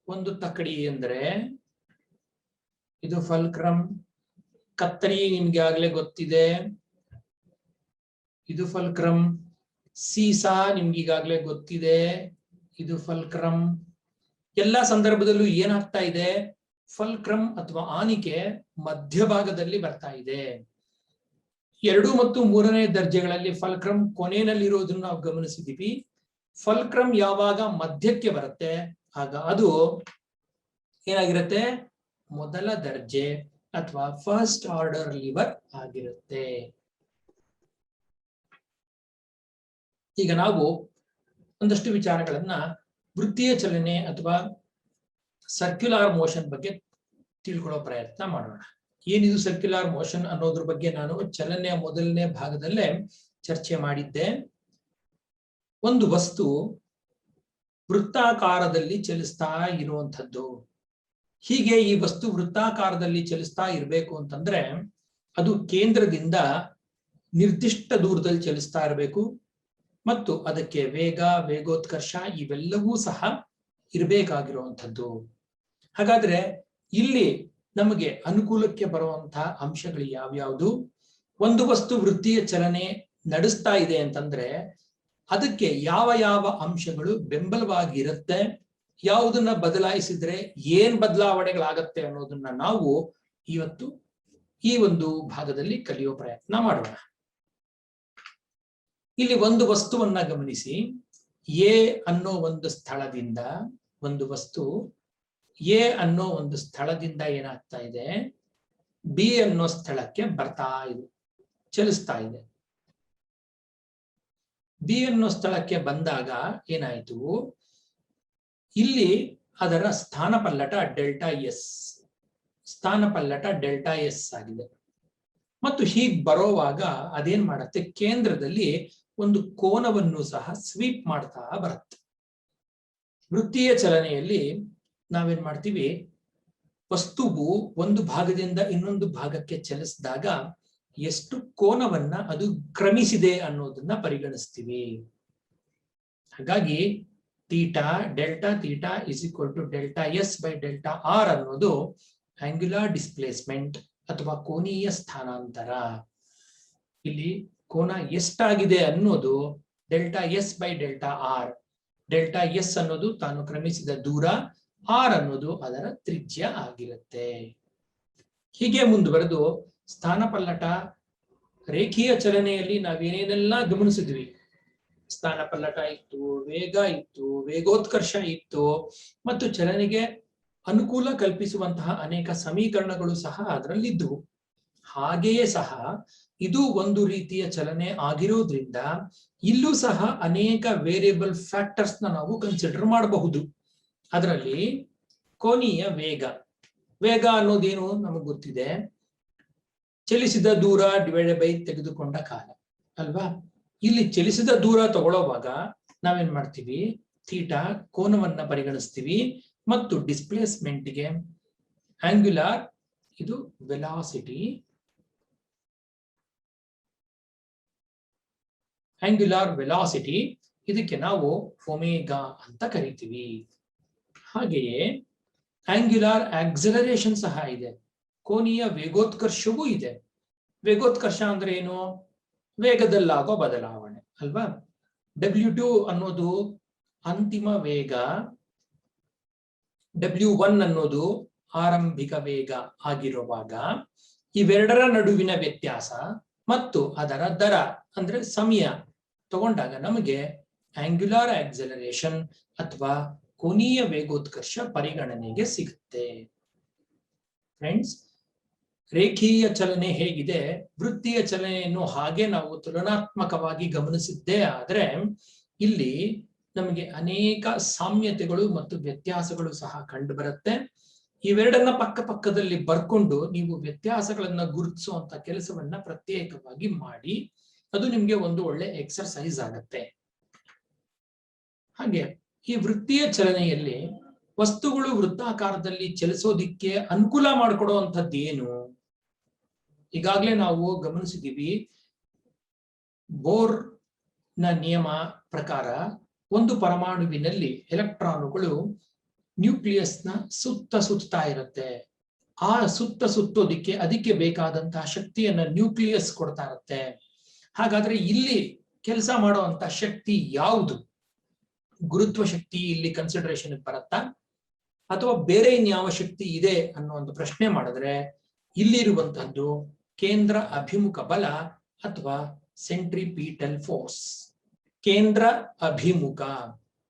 ಒಂದು ತಕ್ಕಡಿ ಅಂದ್ರೆ ಇದು ಫಲ್ಕ್ರಮ್, ಕತ್ತರಿ ನಿಮ್ಗೆ ಆಗ್ಲೇ ಗೊತ್ತಿದೆ, ಇದು ಫಲ್ಕ್ರಮ್. ಸೀಸಾ ನಿಮ್ಗೆ ಈಗಾಗಲೇ ಗೊತ್ತಿದೆ, ಇದು ಫಲ್ಕ್ರಮ್. ಎಲ್ಲ ಸಂದರ್ಭದಲ್ಲೂ ಏನಾಗ್ತಾ ಇದೆ, ಫಲ್ಕ್ರಮ್ ಅಥವಾ ಆನಿಕೆ ಮಧ್ಯಭಾಗದಲ್ಲಿ ಬರ್ತಾ ಇದೆ. 2 ಮತ್ತು 3ನೇ ದರ್ಜೆಗಳಲ್ಲಿ ಫಲ್ಕ್ರಮ್ ಕೊನೆಯಲ್ಲಿರೋದನ್ನು ನಾವು ಗಮನಿಸಿದೀವಿ. ಫಲ್ಕ್ರಮ್ ಯಾವಾಗ ಮಧ್ಯಕ್ಕೆ ಬರುತ್ತೆ ಆಗ ಅದು ಏನಾಗಿರುತ್ತೆ, ಮೊದಲ ದರ್ಜೆ ಅಥವಾ ಫಸ್ಟ್ ಆರ್ಡರ್ ಲಿವರ್ ಆಗಿರುತ್ತೆ. ಈಗ ನಾವು ಒಂದಷ್ಟು ವಿಚಾರಗಳನ್ನ ವೃತ್ತೀಯ ಚಲನೆ ಅಥವಾ ಸರ್ಕ್ಯುಲರ್ ಮೋಷನ್ ಬಗ್ಗೆ ತಿಳ್ಕೊಳ್ಳೋ ಪ್ರಯತ್ನ ಮಾಡೋಣ. ಏನಿದು ಸರ್ಕ್ಯುಲರ್ ಮೋಷನ್ ಅನ್ನೋದ್ರ ಬಗ್ಗೆ ನಾನು ಚಲನೆಯ ಮೊದಲನೇ ಭಾಗದಲ್ಲೇ ಚರ್ಚೆ ಮಾಡಿದ್ದೆ. ಒಂದು ವಸ್ತು ವೃತ್ತಾಕಾರದಲ್ಲಿ ಚಲಿಸ್ತಾ ಇರುವಂಥದ್ದು. ಹೀಗೆ ಈ ವಸ್ತು ವೃತ್ತಾಕಾರದಲ್ಲಿ ಚಲಿಸ್ತಾ ಇರಬೇಕು ಅಂತಂದ್ರೆ ಅದು ಕೇಂದ್ರದಿಂದ ನಿರ್ದಿಷ್ಟ ದೂರದಲ್ಲಿ ಚಲಿಸ್ತಾ ಇರಬೇಕು ಮತ್ತು ಅದಕ್ಕೆ ವೇಗ, ವೇಗೋತ್ಕರ್ಷ ಇವೆಲ್ಲವೂ ಸಹ ಇರಬೇಕಾಗಿರುವಂಥದ್ದು. ಹಾಗಾದ್ರೆ ಇಲ್ಲಿ ನಮಗೆ ಅನುಕೂಲಕ್ಕೆ ಬರುವಂತಹ ಅಂಶಗಳು ಯಾವ್ಯಾವುದು? ಒಂದು ವಸ್ತು ವೃತ್ತೀಯ ಚಲನೆ ನಡೆಸ್ತಾ ಇದೆ ಅಂತಂದ್ರೆ ಅದಕ್ಕೆ ಯಾವ ಯಾವ ಅಂಶಗಳು ಬೆಂಬಲವಾಗಿರುತ್ತೆ, ಯಾವುದನ್ನ ಬದಲಾಯಿಸಿದ್ರೆ ಏನ್ ಬದಲಾವಣೆಗಳಾಗತ್ತೆ ಅನ್ನೋದನ್ನ ನಾವು ಇವತ್ತು ಈ ಒಂದು ಭಾಗದಲ್ಲಿ ಕಲಿಯೋ ಪ್ರಯತ್ನ ಮಾಡೋಣ. ಇಲ್ಲಿ ಒಂದು ವಸ್ತುವನ್ನ ಗಮನಿಸಿ. ಎ ಅನ್ನೋ ಒಂದು ಸ್ಥಳದಿಂದ, ಒಂದು ವಸ್ತು ಎ ಅನ್ನೋ ಒಂದು ಸ್ಥಳದಿಂದ ಏನಾಗ್ತಾ ಇದೆ, ಬಿ ಅನ್ನೋ ಸ್ಥಳಕ್ಕೆ ಬರ್ತಾ ಇದೆ, ಚಲಿಸ್ತಾ ಇದೆ. ಬಿ ಅನ್ನೋ ಸ್ಥಳಕ್ಕೆ ಬಂದಾಗ ಏನಾಯ್ತು, ಇಲ್ಲಿ ಅದರ ಸ್ಥಾನಪಲ್ಲಟ ಡೆಲ್ಟಾ ಎಸ್, ಸ್ಥಾನಪಲ್ಲಟ ಡೆಲ್ಟಾ ಎಸ್ ಆಗಿದೆ. ಮತ್ತು ಹೀಗೆ ಬರೋವಾಗ ಅದೇನ್ ಮಾಡತ್ತೆ, ಕೇಂದ್ರದಲ್ಲಿ ಒಂದು ಕೋನವನ್ನು ಸಹ ಸ್ವೀಪ್ ಮಾಡ್ತಾ ಬರುತ್ತೆ. ವೃತ್ತೀಯ ಚಲನೆಯಲ್ಲಿ ನಾವೇನ್ ಮಾಡ್ತೀವಿ, ವಸ್ತುವು ಒಂದು ಭಾಗದಿಂದ ಇನ್ನೊಂದು ಭಾಗಕ್ಕೆ ಚಲಿಸಿದಾಗ ಎಷ್ಟು ಕೋನವನ್ನ ಅದು ಕ್ರಮಿಸಿದೆ ಅನ್ನೋದನ್ನ ಪರಿಗಣಿಸ್ತೀವಿ. ಹಾಗಾಗಿ theta, delta theta is equal to delta S by delta R ಅನ್ನೋದು ಆಂಗ್ಯುಲರ್ ಡಿಸ್ಪ್ಲೇಸ್ಮೆಂಟ್ ಅಥವಾ ಕೋನೀಯ ಸ್ಥಾನಾಂತರ. ಇಲ್ಲಿ ಕೋನ ಎಷ್ಟಾಗಿದೆ ಅನ್ನೋದು delta S by delta R. Delta S ಅನ್ನೋದು ತಾನು ಕ್ರಮಿಸಿದ ದೂರ, ಆರ್ ಅನ್ನೋದು ಅದರ ತ್ರಿಜ್ಯ ಆಗಿರುತ್ತೆ. ಹೀಗೆ ಮುಂದುವರೆದು ಸ್ಥಾನಪಲ್ಲಟ ರೇಖೀಯ ಚಲನೆಯಲ್ಲಿ ನಾವೇನೇನೆಲ್ಲ ಗಮನಿಸಿದ್ವಿ, ಸ್ಥಾನಪಲ್ಲಟ ಇತ್ತು, ವೇಗ ಇತ್ತು, ವೇಗೋತ್ಕರ್ಷ ಇತ್ತು ಮತ್ತು ಚಲನೆಗೆ ಅನುಕೂಲ ಕಲ್ಪಿಸುವಂತಹ ಅನೇಕ ಸಮೀಕರಣಗಳು ಸಹ ಅದರಲ್ಲಿದ್ದವು. ಹಾಗೆಯೇ ಸಹ ಇದು ಒಂದು ರೀತಿಯ ಚಲನೆ ಆಗಿರೋದ್ರಿಂದ ಇಲ್ಲೂ ಸಹ ಅನೇಕ ವೇರಿಯಬಲ್ ಫ್ಯಾಕ್ಟರ್ಸ್ ನಾವು ಕನ್ಸಿಡರ್ ಮಾಡಬಹುದು. ಅದರಲ್ಲಿ ಕೋನೀಯ ವೇಗ, ವೇಗ ಅನ್ನೋದೇನು ನಮಗೆ ಗೊತ್ತಿದೆ, ಚಲಿಸಿದ ದೂರ ಡಿವೈಡೆಡ್ ಬೈ ತೆಗೆದುಕೊಂಡ ಕಾಲ ಅಲ್ವಾ. ಇಲ್ಲಿ ಚಲಿಸಿದ ದೂರ ತಗೊಳ್ಳುವಾಗ ನಾವೇನ್ ಮಾಡ್ತೀವಿ, ಥೀಟಾ ಕೋನವನ್ನ ಪರಿಗಣಿಸ್ತೀವಿ ಮತ್ತು ಡಿಸ್ಪ್ಲೇಸ್ಮೆಂಟ್ಗೆ ಆಂಗ್ಯುಲರ್ ಇದು ವೆಲಾಸಿಟಿ, ಆಂಗ್ಯುಲರ್ ವೆಲಾಸಿಟಿ ಇದಕ್ಕೆ ನಾವು ಒಮೆಗಾ ಅಂತ ಕರಿತೀವಿ. ಹಾಗೆಯೇ ಆಂಗ್ಯುಲರ್ ಆಕ್ಸಲರೇಷನ್ ಸಹ ಇದೆ, ಕೋನೀಯ ವೇಗೋತ್ಕರ್ಷವೂ ಇದೆ. ವೇಗೋತ್ಕರ್ಷ ಅಂದ್ರೆ ಏನು, ವೇಗದಲ್ಲಾಗೋ ಬದಲಾವಣೆ ಅಲ್ವಾ. W2 ಅನ್ನೋದು ಅಂತಿಮ ವೇಗ, W1 ಅನ್ನೋದು ಆರಂಭಿಕ ವೇಗ ಆಗಿರುವಾಗ ಇವೆರಡರ ನಡುವಿನ ವ್ಯತ್ಯಾಸ ಮತ್ತು ಅದರ ದರ ಅಂದ್ರೆ ಸಮಯ ತಗೊಂಡಾಗ ನಮಗೆ ಆಂಗ್ಯುಲಾರ್ ಆಕ್ಸಲರೇಷನ್ ಅಥವಾ ಕೋನೀಯ ವೇಗೋತ್ಕರ್ಷ ಪರಿಗಣನೆಗೆ ಸಿಗುತ್ತೆ. ಫ್ರೆಂಡ್ಸ್, ರೇಖೀಯ ಚಲನೆ ಹೇಗಿದೆ, ವೃತ್ತಿಯ ಚಲನೆಯನ್ನು ಹಾಗೆ ನಾವು ತುಲನಾತ್ಮಕವಾಗಿ ಗಮನಿಸಿದ್ದೇ ಆದ್ರೆ ಇಲ್ಲಿ ನಮಗೆ ಅನೇಕ ಸಾಮ್ಯತೆಗಳು ಮತ್ತು ವ್ಯತ್ಯಾಸಗಳು ಸಹ ಕಂಡು ಬರುತ್ತೆ. ಇವೆರಡನ್ನ ಪಕ್ಕ ಪಕ್ಕದಲ್ಲಿ ಬರ್ಕೊಂಡು ನೀವು ವ್ಯತ್ಯಾಸಗಳನ್ನ ಗುರುತಿಸುವಂತ ಕೆಲಸವನ್ನ ಪ್ರತ್ಯೇಕವಾಗಿ ಮಾಡಿ. ಅದು ನಿಮ್ಗೆ ಒಂದು ಒಳ್ಳೆ ಎಕ್ಸರ್ಸೈಸ್ ಆಗತ್ತೆ. ಹಾಗೆ ಈ ವೃತ್ತಿಯ ಚಲನೆಯಲ್ಲಿ ವಸ್ತುಗಳು ವೃತ್ತಾಕಾರದಲ್ಲಿ ಚಲಿಸೋದಿಕ್ಕೆ ಅನುಕೂಲ ಮಾಡಿಕೊಡುವಂಥದ್ದು ಏನು? ಈಗಾಗಲೇ ನಾವು ಗಮನಿಸಿದೀವಿ, ಬೋರ್ ನ ನಿಯಮ ಪ್ರಕಾರ ಒಂದು ಪರಮಾಣುವಿನಲ್ಲಿ ಎಲೆಕ್ಟ್ರಾನುಗಳು ನ್ಯೂಕ್ಲಿಯಸ್ನ ಸುತ್ತಾ ಇರುತ್ತೆ. ಆ ಸುತ್ತೋದಿಕ್ಕೆ ಅದಕ್ಕೆ ಬೇಕಾದಂತಹ ಶಕ್ತಿಯನ್ನ ನ್ಯೂಕ್ಲಿಯಸ್ ಕೊಡ್ತಾ ಇರುತ್ತೆ. ಹಾಗಾದ್ರೆ ಇಲ್ಲಿ ಕೆಲಸ ಮಾಡುವಂತ ಶಕ್ತಿ ಯಾವುದು? ಗುರುತ್ವ ಶಕ್ತಿ ಇಲ್ಲಿ ಕನ್ಸಿಡರೇಷನ್ ಬರುತ್ತಾ ಅಥವಾ ಬೇರೆ ಇನ್ಯಾವ ಶಕ್ತಿ ಇದೆ ಅನ್ನೋ ಒಂದು ಪ್ರಶ್ನೆ ಮಾಡಿದ್ರೆ ಇಲ್ಲಿರುವಂತಹದ್ದು ಕೇಂದ್ರ ಅಭಿಮುಖ ಬಲ ಅಥವಾ ಸೆಂಟ್ರಿಪೀಟಲ್ ಫೋರ್ಸ್. ಕೇಂದ್ರ ಅಭಿಮುಖ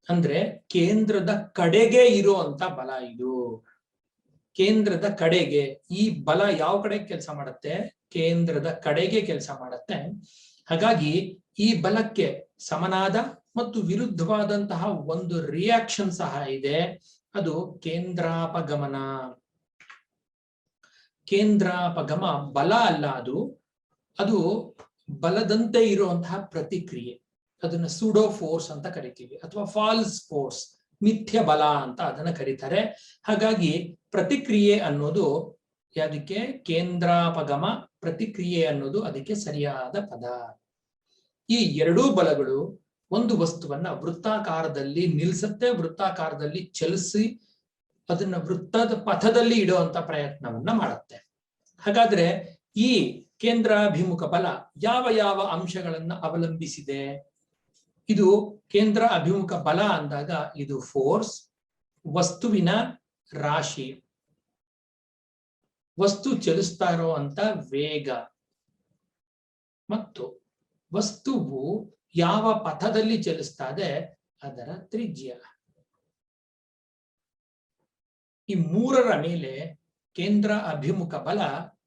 ಅಂದ್ರೆ ಕೇಂದ್ರದ ಕಡೆಗೆ ಇರುವಂತ ಬಲ. ಇದು ಕೇಂದ್ರದ ಕಡೆಗೆ ಈ ಬಲ ಯಾವ ಕಡೆ ಕೆಲಸ ಮಾಡುತ್ತೆ? ಕೇಂದ್ರದ ಕಡೆಗೆ ಕೆಲಸ ಮಾಡುತ್ತೆ. ಹಾಗಾಗಿ ಈ ಬಲಕ್ಕೆ ಸಮನಾದ ಮತ್ತು ವಿರುದ್ಧವಾದಂತಹ ಒಂದು ರಿಯಾಕ್ಷನ್ ಸಹ ಇದೆ, ಅದು ಕೇಂದ್ರಾಪಗಮನ. ಕೇಂದ್ರಾಪಗಮ ಬಲ ಅಲ್ಲ, ಅದು ಬಲದಂತೆ ಇರುವಂತಹ ಪ್ರತಿಕ್ರಿಯೆ. ಅದನ್ನ ಸೂಡೋ ಫೋರ್ಸ್ ಅಂತ ಕರಿತೀವಿ ಅಥವಾ ಫಾಲ್ಸ್ ಫೋರ್ಸ್, ಮಿಥ್ಯ ಬಲ ಅಂತ ಅದನ್ನ ಕರೀತಾರೆ. ಹಾಗಾಗಿ ಪ್ರತಿಕ್ರಿಯೆ ಅನ್ನೋದು ಅದಕ್ಕೆ ಕೇಂದ್ರಾಪಗಮ ಪ್ರತಿಕ್ರಿಯೆ ಅನ್ನೋದು ಅದಕ್ಕೆ ಸರಿಯಾದ ಪದ. ಈ ಎರಡೂ ಬಲಗಳು ಒಂದು ವಸ್ತುವನ್ನ ವೃತ್ತಾಕಾರದಲ್ಲಿ ನಿಲ್ಲಿಸುತ್ತೆ, ವೃತ್ತಾಕಾರದಲ್ಲಿ ಚಲಿಸಿ ಅದನ್ನ ವೃತ್ತದ ಪಥದಲ್ಲಿ ಇಡುವಂತ ಪ್ರಯತ್ನವನ್ನ ಮಾಡುತ್ತೆ. ಹಾಗಾದ್ರೆ ಈ ಕೇಂದ್ರಾಭಿಮುಖ ಬಲ ಯಾವ ಯಾವ ಅಂಶಗಳನ್ನ ಅವಲಂಬಿಸಿದೆ? ಇದು ಕೇಂದ್ರ ಅಭಿಮುಖ ಬಲ ಅಂದಾಗ ಇದು ಫೋರ್ಸ್, ವಸ್ತುವಿನ ರಾಶಿ, ವಸ್ತು ಚಲಿಸ್ತಾ ಇರುವಂತ ವೇಗ ಮತ್ತು ವಸ್ತುವು ಯಾವ ಪಥದಲ್ಲಿ ಚಲಿಸ್ತಾ ಇದೆ ಅದರ ತ್ರಿಜ್ಯ. ಈ ಮೂರರ ಮೇಲೆ ಕೇಂದ್ರ ಅಭಿಮುಖ ಬಲ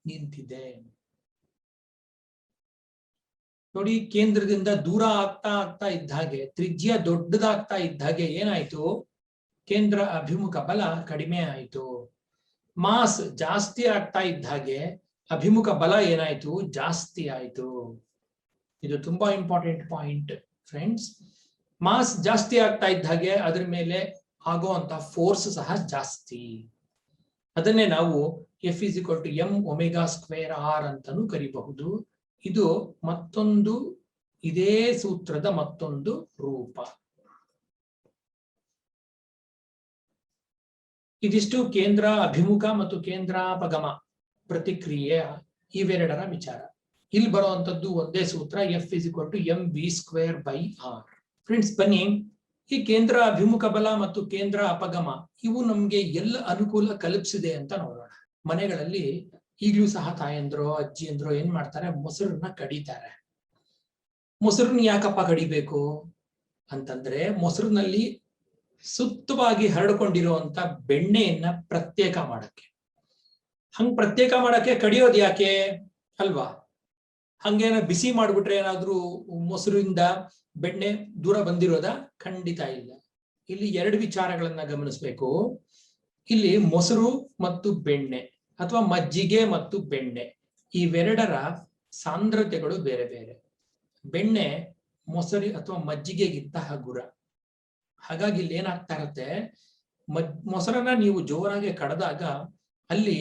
ನಿಂತಿದೆ. ನೋಡಿ, ಕೇಂದ್ರದಿಂದ ದೂರ ಆಗ್ತಾ ಇದ್ದ ಹಾಗೆ, ತ್ರಿಜ್ಯ ದೊಡ್ಡದಾಗ್ತಾ ಇದ್ದ ಹಾಗೆ ಏನಾಯ್ತು? ಕೇಂದ್ರ ಅಭಿಮುಖ ಬಲ ಕಡಿಮೆ ಆಯಿತು. ಮಾಸ್ ಜಾಸ್ತಿ ಆಗ್ತಾ ಇದ್ದ ಹಾಗೆ ಅಭಿಮುಖ ಬಲ ಏನಾಯ್ತು? ಜಾಸ್ತಿ ಆಯ್ತು. ಇದು ತುಂಬಾ ಇಂಪಾರ್ಟೆಂಟ್ ಪಾಯಿಂಟ್ ಫ್ರೆಂಡ್ಸ್. ಮಾಸ್ ಜಾಸ್ತಿ ಆಗ್ತಾ ಇದ್ದ ಹಾಗೆ ಅದ್ರ ಮೇಲೆ ಆಗುವಂತ ಫೋರ್ಸ್ ಸಹ ಜಾಸ್ತಿ. ಅದನ್ನೇ ನಾವು F=m⍵²r ಅಂತಾನೂ ಕರಿಬಹುದು. ಇದು ಮತ್ತೊಂದು ಇದೇ ಸೂತ್ರದ ಮತ್ತೊಂದು ರೂಪ. ಇದಿಷ್ಟು ಕೇಂದ್ರ ಅಭಿಮುಖ ಮತ್ತು ಕೇಂದ್ರಾಪಗಮ ಪ್ರತಿಕ್ರಿಯೆಯ ಇವೆರಡರ ವಿಚಾರ. ಇಲ್ಲಿ ಬರುವಂತದ್ದು ಒಂದೇ ಸೂತ್ರ, F=mv²r. ಫ್ರೆಂಡ್ಸ್, ಬನ್ನಿ ಈ ಕೇಂದ್ರ ಅಭಿಮುಖ ಬಲ ಮತ್ತು ಕೇಂದ್ರ ಅಪಗಮ ಇವು ನಮ್ಗೆ ಎಲ್ಲ ಅನುಕೂಲ ಕಲ್ಪಿಸಿದೆ ಅಂತ ನೋಡೋಣ. ಮನೆಗಳಲ್ಲಿ ಈಗಲೂ ಸಹ ತಾಯಂದ್ರೋ ಅಜ್ಜಿಯಂದ್ರೋ ಏನ್ ಮಾಡ್ತಾರೆ? ಮೊಸರನ್ನ ಕಡಿತಾರೆ. ಮೊಸರನ್ನ ಯಾಕಪ್ಪ ಕಡಿಬೇಕು ಅಂತಂದ್ರೆ, ಮೊಸರಿನಲ್ಲಿ ಸುತ್ತವಾಗಿ ಹರಡ್ಕೊಂಡಿರುವಂತ ಬೆಣ್ಣೆಯನ್ನ ಪ್ರತ್ಯೇಕ ಮಾಡಕ್ಕೆ. ಹಂಗ್ ಪ್ರತ್ಯೇಕ ಮಾಡಕ್ಕೆ ಕಡಿಯೋದು ಯಾಕೆ ಅಲ್ವಾ? ಹಂಗೇನ ಬಿಸಿ ಮಾಡ್ಬಿಟ್ರೆ ಏನಾದ್ರೂ ಮೊಸರಿಂದ ಬೆಣ್ಣೆ ದೂರ ಬಂದಿರೋದ? ಖಂಡಿತ ಇಲ್ಲ. ಇಲ್ಲಿ ಎರಡು ವಿಚಾರಗಳನ್ನ ಗಮನಿಸ್ಬೇಕು. ಇಲ್ಲಿ ಮೊಸರು ಮತ್ತು ಬೆಣ್ಣೆ ಅಥವಾ ಮಜ್ಜಿಗೆ ಮತ್ತು ಬೆಣ್ಣೆ ಇವೆರಡರ ಸಾಂದ್ರತೆಗಳು ಬೇರೆ ಬೇರೆ. ಬೆಣ್ಣೆ ಮೊಸರು ಅಥವಾ ಮಜ್ಜಿಗೆಗಿಂತ ಹಗುರ. ಹಾಗಾಗಿ ಇಲ್ಲಿ ಏನಾಗ್ತಾ ಇರುತ್ತೆ, ಮೊಸರನ್ನ ನೀವು ಜೋರಾಗಿ ಕಡದಾಗ ಅಲ್ಲಿ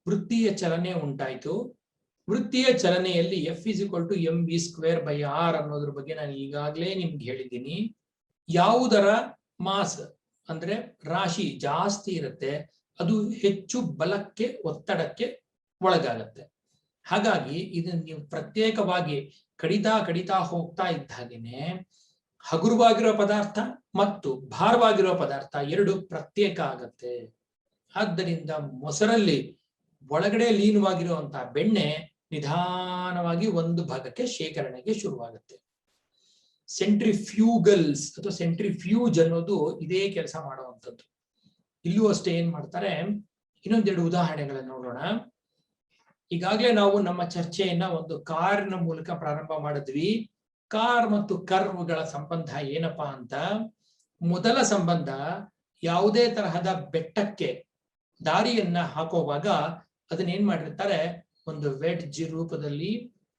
ವೃತ್ತೀಯ ಚಲನೆ ಉಂಟಾಯ್ತು. ವೃತ್ತೀಯ ಚಲನೆಯಲ್ಲಿ F=mv²r ಅನ್ನೋದ್ರ ಬಗ್ಗೆ ನಾನು ಈಗಾಗಲೇ ನಿಮ್ಗೆ ಹೇಳಿದ್ದೀನಿ. ಯಾವುದರ ಮಾಸ್ ಅಂದ್ರೆ ರಾಶಿ ಜಾಸ್ತಿ ಇರುತ್ತೆ ಅದು ಹೆಚ್ಚು ಬಲಕ್ಕೆ ಒತ್ತಡಕ್ಕೆ ಒಳಗಾಗತ್ತೆ. ಹಾಗಾಗಿ ಇದನ್ನ ನೀವು ಪ್ರತ್ಯೇಕವಾಗಿ ಕಡಿತಾ ಹೋಗ್ತಾ ಇದ್ದ ಹಾಗೇನೆ ಹಗುರವಾಗಿರೋ ಪದಾರ್ಥ ಮತ್ತು ಭಾರವಾಗಿರೋ ಪದಾರ್ಥ ಎರಡು ಪ್ರತ್ಯೇಕ ಆಗತ್ತೆ. ಆದ್ದರಿಂದ ಮೊಸರಲ್ಲಿ ಒಳಗಡೆ ಲೀನವಾಗಿರುವಂತಹ ಬೆಣ್ಣೆ ನಿಧಾನವಾಗಿ ಒಂದು ಭಾಗಕ್ಕೆ ಶೇಖರಣೆಗೆ ಶುರುವಾಗುತ್ತೆ. ಸೆಂಟ್ರಿಫ್ಯೂಗಲ್ಸ್ ಅಥವಾ ಸೆಂಟ್ರಿಫ್ಯೂಜ್ ಅನ್ನೋದು ಇದೇ ಕೆಲಸ ಮಾಡುವಂಥದ್ದು. ಇಲ್ಲೂ ಅಷ್ಟೇ ಏನ್ ಮಾಡ್ತಾರೆ, ಇನ್ನೊಂದೆರಡು ಉದಾಹರಣೆಗಳನ್ನು ನೋಡೋಣ. ಈಗಾಗಲೇ ನಾವು ನಮ್ಮ ಚರ್ಚೆಯನ್ನ ಒಂದು ಕಾರಿನ ಮೂಲಕ ಪ್ರಾರಂಭ ಮಾಡಿದ್ವಿ. ಕಾರ್ ಮತ್ತು ಕರ್ವ್ಗಳ ಸಂಬಂಧ ಏನಪ್ಪಾ ಅಂತ. ಮೊದಲ ಸಂಬಂಧ, ಯಾವುದೇ ತರಹದ ಬೆಟ್ಟಕ್ಕೆ ದಾರಿಯನ್ನ ಹಾಕುವಾಗ ಅದನ್ನೇನ್ ಮಾಡಿರ್ತಾರೆ, ಒಂದು ವೆಡ್ಜ್ ರೂಪದಲ್ಲಿ,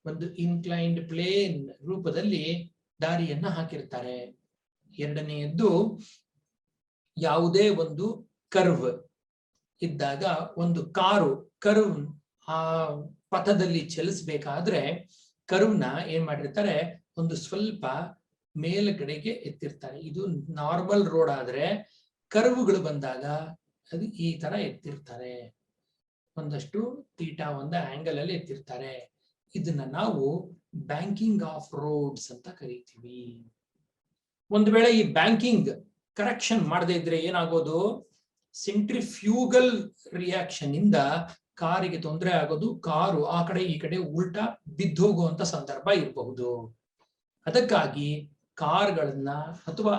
ಒಂದು ಇನ್ಕ್ಲೈನ್ಡ್ ಪ್ಲೇನ್ ರೂಪದಲ್ಲಿ ದಾರಿಯನ್ನ ಹಾಕಿರ್ತಾರೆ. ಎರಡನೆಯದ್ದು, ಯಾವುದೇ ಒಂದು ಕರ್ವ್ ಇದ್ದಾಗ ಒಂದು ಕಾರು ಕರ್ವ್ ಆ ಪಥದಲ್ಲಿ ಚಲಿಸಬೇಕಾದ್ರೆ ಕರ್ವ್ನ ಏನ್ ಮಾಡಿರ್ತಾರೆ, ಒಂದು ಸ್ವಲ್ಪ ಮೇಲ್ಗಡೆಗೆ ಎತ್ತಿರ್ತಾರೆ. ಇದು ನಾರ್ಮಲ್ ರೋಡ್ ಆದ್ರೆ ಕರ್ವ್ಗಳು ಬಂದಾಗ ಅದು ಈ ತರ ಎತ್ತಿರ್ತಾರೆ, ಒಂದಷ್ಟು ತೀಟಾ ಒಂದು ಆಂಗಲ್ ಅಲ್ಲಿ ಎತ್ತಿರ್ತಾರೆ. ಇದನ್ನ ನಾವು ಬ್ಯಾಂಕಿಂಗ್ ಆಫ್ ರೋಡ್ಸ್ ಅಂತ ಕರಿತೀವಿ. ಒಂದು ವೇಳೆ ಈ ಬ್ಯಾಂಕಿಂಗ್ ಕರೆಕ್ಷನ್ ಮಾಡದೇ ಇದ್ರೆ ಏನಾಗೋದು, ಸೆಂಟ್ರಿಫ್ಯೂಗಲ್ ರಿಯಾಕ್ಷನ್ ಇಂದ ಕಾರಿಗೆ ತೊಂದರೆ ಆಗೋದು, ಕಾರು ಆ ಕಡೆ ಈ ಕಡೆ ಉಲ್ಟಾ ಬಿದ್ದೋಗುವಂತ ಸಂದರ್ಭ ಇರಬಹುದು. ಅದಕ್ಕಾಗಿ ಕಾರ್ಗಳನ್ನ ಅಥವಾ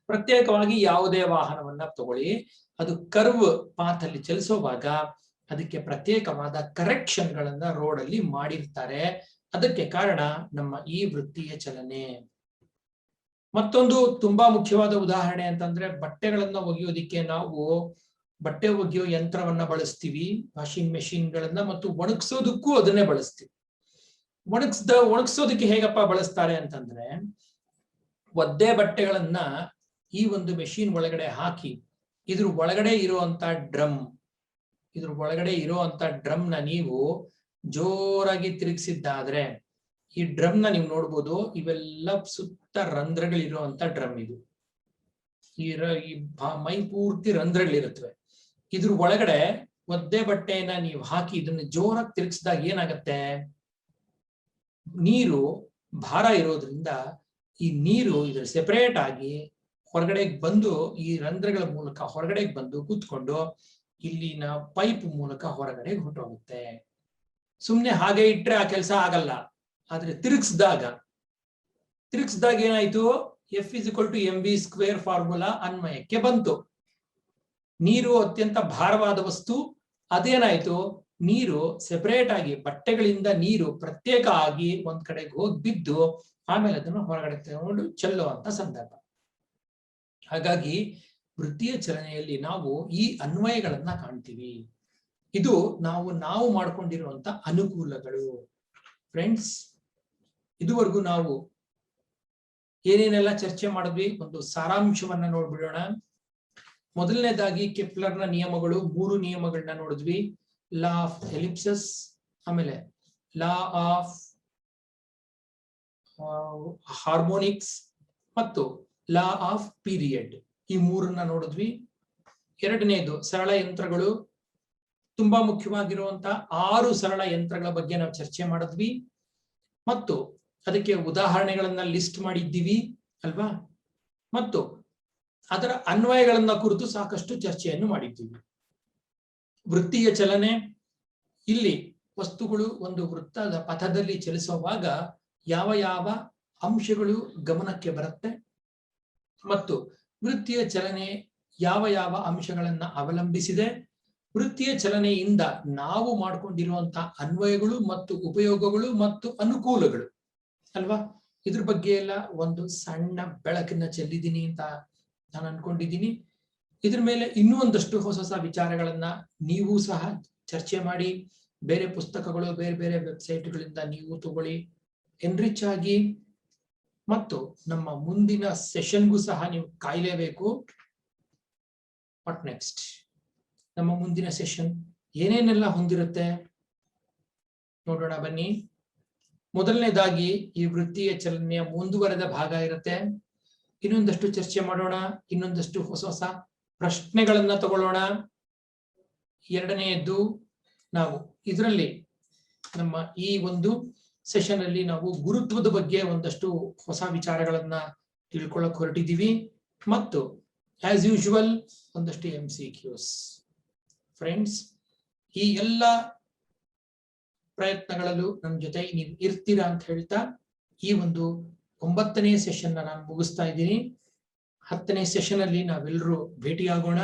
ಪ್ರತ್ಯೇಕವಾಗಿ ಯಾವುದೇ ವಾಹನವನ್ನ ತಗೊಳ್ಳಿ, ಅದು ಕರ್ವ್ ಪಾತ್ ಅಲ್ಲಿ ಚಲಿಸುವಾಗ ಅದಕ್ಕೆ ಪ್ರತ್ಯೇಕವಾದ ಕರೆಕ್ಷನ್ ಗಳನ್ನ ರೋಡ್ ಅಲ್ಲಿ ಮಾಡಿರ್ತಾರೆ. ಅದಕ್ಕೆ ಕಾರಣ ನಮ್ಮ ಈ ವೃತ್ತಿಯ ಚಲನೆ. ಮತ್ತೊಂದು ತುಂಬಾ ಮುಖ್ಯವಾದ ಉದಾಹರಣೆ ಅಂತಂದ್ರೆ, ಬಟ್ಟೆಗಳನ್ನ ಒಗೆಯೋದಿಕ್ಕೆ ನಾವು ಬಟ್ಟೆ ಒಗೆಯೋ ಯಂತ್ರವನ್ನ ಬಳಸ್ತೀವಿ, ವಾಷಿಂಗ್ ಮೆಷಿನ್ ಗಳನ್ನ, ಮತ್ತು ಒಣಗಿಸೋದಕ್ಕೂ ಅದನ್ನೇ ಬಳಸ್ತೀವಿ. ಒಣಗಿಸೋದಕ್ಕೆ ಹೇಗಪ್ಪ ಬಳಸ್ತಾರೆ ಅಂತಂದ್ರೆ, ಒದ್ದೆ ಬಟ್ಟೆಗಳನ್ನ ಈ ಒಂದು ಮೆಷಿನ್ ಒಳಗಡೆ ಹಾಕಿ ಇದ್ರ ಒಳಗಡೆ ಇರುವಂತ ಡ್ರಮ್ ನ ನೀವು ಜೋರಾಗಿ ತಿರುಗಿಸಿದ್ದಾದ್ರೆ, ಈ ಡ್ರಮ್ ನ ನೀವು ನೋಡ್ಬೋದು, ಇವೆಲ್ಲ ಸುತ್ತ ರಂಧ್ರಗಳಿರುವಂತ ಡ್ರಮ್ ಇದು. ಈ ಮೈ ಪೂರ್ತಿ ರಂಧ್ರಗಳಿರುತ್ತವೆ. ಇದ್ರ ಒಳಗಡೆ ಒದ್ದೆ ಬಟ್ಟೆಯನ್ನ ನೀವು ಹಾಕಿ ಇದನ್ನ ಜೋರಾಗಿ ತಿರುಗಿಸಿದಾಗ ಏನಾಗತ್ತೆ, ನೀರು ಭಾರ ಇರೋದ್ರಿಂದ ಈ ನೀರು ಇದ್ರ ಸೆಪರೇಟ್ ಆಗಿ ಹೊರಗಡೆ ಬಂದು ಈ ರಂಧ್ರಗಳ ಮೂಲಕ ಹೊರಗಡೆ ಬಂದು ಕೂತ್ಕೊಂಡು ಇಲ್ಲಿನ ಪೈಪ್ ಮೂಲಕ ಹೊರಗಡೆ ಹೊರಟೋಗುತ್ತೆ. ಸುಮ್ನೆ ಹಾಗೆ ಇಟ್ರೆ ಆ ಕೆಲಸ ಆಗಲ್ಲ. ಆದ್ರೆ ತಿರುಗಿಸಿದಾಗ ಏನಾಯ್ತು, F=mv² ಫಾರ್ಮುಲಾ ಅನ್ವಯಕ್ಕೆ ಬಂತು. ನೀರು ಅತ್ಯಂತ ಭಾರವಾದ ವಸ್ತು, ಅದೇನಾಯ್ತು, ನೀರು ಸೆಪರೇಟ್ ಆಗಿ ಬಟ್ಟೆಗಳಿಂದ ನೀರು ಪ್ರತ್ಯೇಕ ಆಗಿ ಒಂದ್ ಕಡೆಗೆ ಹೋಗಿ ಬಿದ್ದು ಆಮೇಲೆ ಅದನ್ನು ಹೊರಗಡೆ ತಗೊಂಡು ಚೆಲ್ಲುವಂತ ಸಂದರ್ಭ. ಹಾಗಾಗಿ ವೃತ್ತಿಯ ಚಲನೆಯಲ್ಲಿ ನಾವು ಈ ಅನ್ವಯಗಳನ್ನ ಕಾಣ್ತೀವಿ. ಇದು ನಾವು ಮಾಡ್ಕೊಂಡಿರುವಂತ ಅನುಕೂಲಗಳು. ಫ್ರೆಂಡ್ಸ್, ಇದುವರೆಗೂ ನಾವು ಏನೇನೆಲ್ಲ ಚರ್ಚೆ ಮಾಡಿದ್ವಿ, ಒಂದು ಸಾರಾಂಶವನ್ನ ನೋಡ್ಬಿಡೋಣ. ಮೊದಲನೇದಾಗಿ ಕೆಪ್ಲರ್ನ ನಿಯಮಗಳು, 3 ನಿಯಮಗಳನ್ನ ನೋಡಿದ್ವಿ. ಲಾ ಆಫ್ ಎಲಿಪ್ಸಸ್, ಆಮೇಲೆ ಲಾ ಆಫ್ ಹಾರ್ಮೋನಿಕ್ಸ್ ಮತ್ತು ಲಾ ಆಫ್ ಪೀರಿಯಡ್, ಈ 3 ನೋಡಿದ್ವಿ. ಎರಡನೇದು ಸರಳ ಯಂತ್ರಗಳು. ತುಂಬಾ ಮುಖ್ಯವಾಗಿರುವಂತ 6 ಸರಳ ಯಂತ್ರಗಳ ಬಗ್ಗೆ ನಾವು ಚರ್ಚೆ ಮಾಡಿದ್ವಿ ಮತ್ತು ಅದಕ್ಕೆ ಉದಾಹರಣೆಗಳನ್ನ ಲಿಸ್ಟ್ ಮಾಡಿದ್ದೀವಿ ಅಲ್ವಾ, ಮತ್ತು ಅದರ ಅನ್ವಯಗಳನ್ನ ಕುರಿತು ಸಾಕಷ್ಟು ಚರ್ಚೆಯನ್ನು ಮಾಡಿದ್ದೀವಿ. ವೃತ್ತಿಯ ಚಲನೆ, ಇಲ್ಲಿ ವಸ್ತುಗಳು ಒಂದು ವೃತ್ತದ ಪಥದಲ್ಲಿ ಚಲಿಸುವಾಗ ಯಾವ ಯಾವ ಅಂಶಗಳು ಗಮನಕ್ಕೆ ಬರುತ್ತೆ ಮತ್ತು ವೃತ್ತಿಯ ಚಲನೆ ಯಾವ ಯಾವ ಅಂಶಗಳನ್ನ ಅವಲಂಬಿಸಿದೆ, ವೃತ್ತಿಯ ಚಲನೆಯಿಂದ ನಾವು ಮಾಡಿಕೊಂಡಿರುವಂತಹ ಅನ್ವಯಗಳು ಮತ್ತು ಉಪಯೋಗಗಳು ಮತ್ತು ಅನುಕೂಲಗಳು ಅಲ್ವಾ, ಇದ್ರ ಬಗ್ಗೆ ಎಲ್ಲ ಒಂದು ಸಣ್ಣ ಬೆಳಕನ್ನ ಚೆಲ್ಲಿದ್ದೀನಿ ಅಂತ ನಾನು ಅನ್ಕೊಂಡಿದ್ದೀನಿ. ಇದ್ರ ಮೇಲೆ ಇನ್ನೂ ಒಂದಷ್ಟು ಹೊಸ ಹೊಸ ವಿಚಾರಗಳನ್ನ ನೀವು ಸಹ ಚರ್ಚೆ ಮಾಡಿ, ಬೇರೆ ಪುಸ್ತಕಗಳು, ಬೇರೆ ಬೇರೆ ವೆಬ್ಸೈಟ್ಗಳಿಂದ ನೀವು ತಗೊಳ್ಳಿ, ಎನ್ರಿಚ್ ಆಗಿ. ಮತ್ತು ನಮ್ಮ ಮುಂದಿನ ಸೆಷನ್ಗೂ ಸಹ ನೀವು ಕಾಯಲೇಬೇಕು. ವಾಟ್ ನೆಕ್ಸ್ಟ್, ನಮ್ಮ ಮುಂದಿನ ಸೆಷನ್ ಏನೇನೆಲ್ಲ ಹೊಂದಿರುತ್ತೆ ನೋಡೋಣ ಬನ್ನಿ. ಮೊದಲನೇದಾಗಿ ಈ ವೃತ್ತಿಯ ಚಲನೆಯ ಮುಂದುವರೆದ ಭಾಗ ಇರುತ್ತೆ. ಇನ್ನೊಂದಷ್ಟು ಚರ್ಚೆ ಮಾಡೋಣ, ಇನ್ನೊಂದಷ್ಟು ಹೊಸ ಹೊಸ ಪ್ರಶ್ನೆಗಳನ್ನ ತಗೊಳ್ಳೋಣ. ಎರಡನೆಯದ್ದು, ನಾವು ಇದರಲ್ಲಿ ನಮ್ಮ ಈ ಒಂದು ಸೆಷನ್ ಅಲ್ಲಿ ನಾವು ಗುರುತ್ವದ ಬಗ್ಗೆ ಒಂದಷ್ಟು ಹೊಸ ವಿಚಾರಗಳನ್ನ ತಿಳ್ಕೊಳ್ಳಕ್ ಹೊರಟಿದ್ದೀವಿ ಮತ್ತು ಆಸ್ ಯೂಶುವಲ್ ಒಂದಷ್ಟು MCQs. ಫ್ರೆಂಡ್ಸ್, ಈ ಎಲ್ಲ ಪ್ರಯತ್ನಗಳಲ್ಲೂ ನನ್ನ ಜೊತೆ ನೀವು ಇರ್ತೀರಾ ಅಂತ ಹೇಳ್ತಾ ಈ ಒಂದು 9ನೇ ಸೆಷನ್ ನಾನು ಮುಗಿಸ್ತಾ ಇದ್ದೀನಿ. 10ನೇ ಸೆಷನ್ ಅಲ್ಲಿ ನಾವೆಲ್ಲರೂ ಭೇಟಿಯಾಗೋಣ,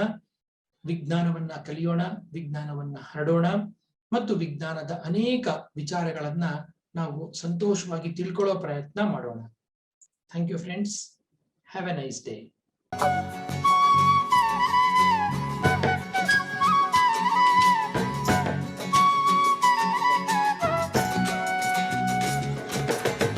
ವಿಜ್ಞಾನವನ್ನ ಕಲಿಯೋಣ, ವಿಜ್ಞಾನವನ್ನ ಹರಡೋಣ ಮತ್ತು ವಿಜ್ಞಾನದ ಅನೇಕ ವಿಚಾರಗಳನ್ನ ನಾವು ಸಂತೋಷವಾಗಿ ತಿಳ್ಕೊಳ್ಳೋ ಪ್ರಯತ್ನ ಮಾಡೋಣ. Thank you friends. Have a nice day.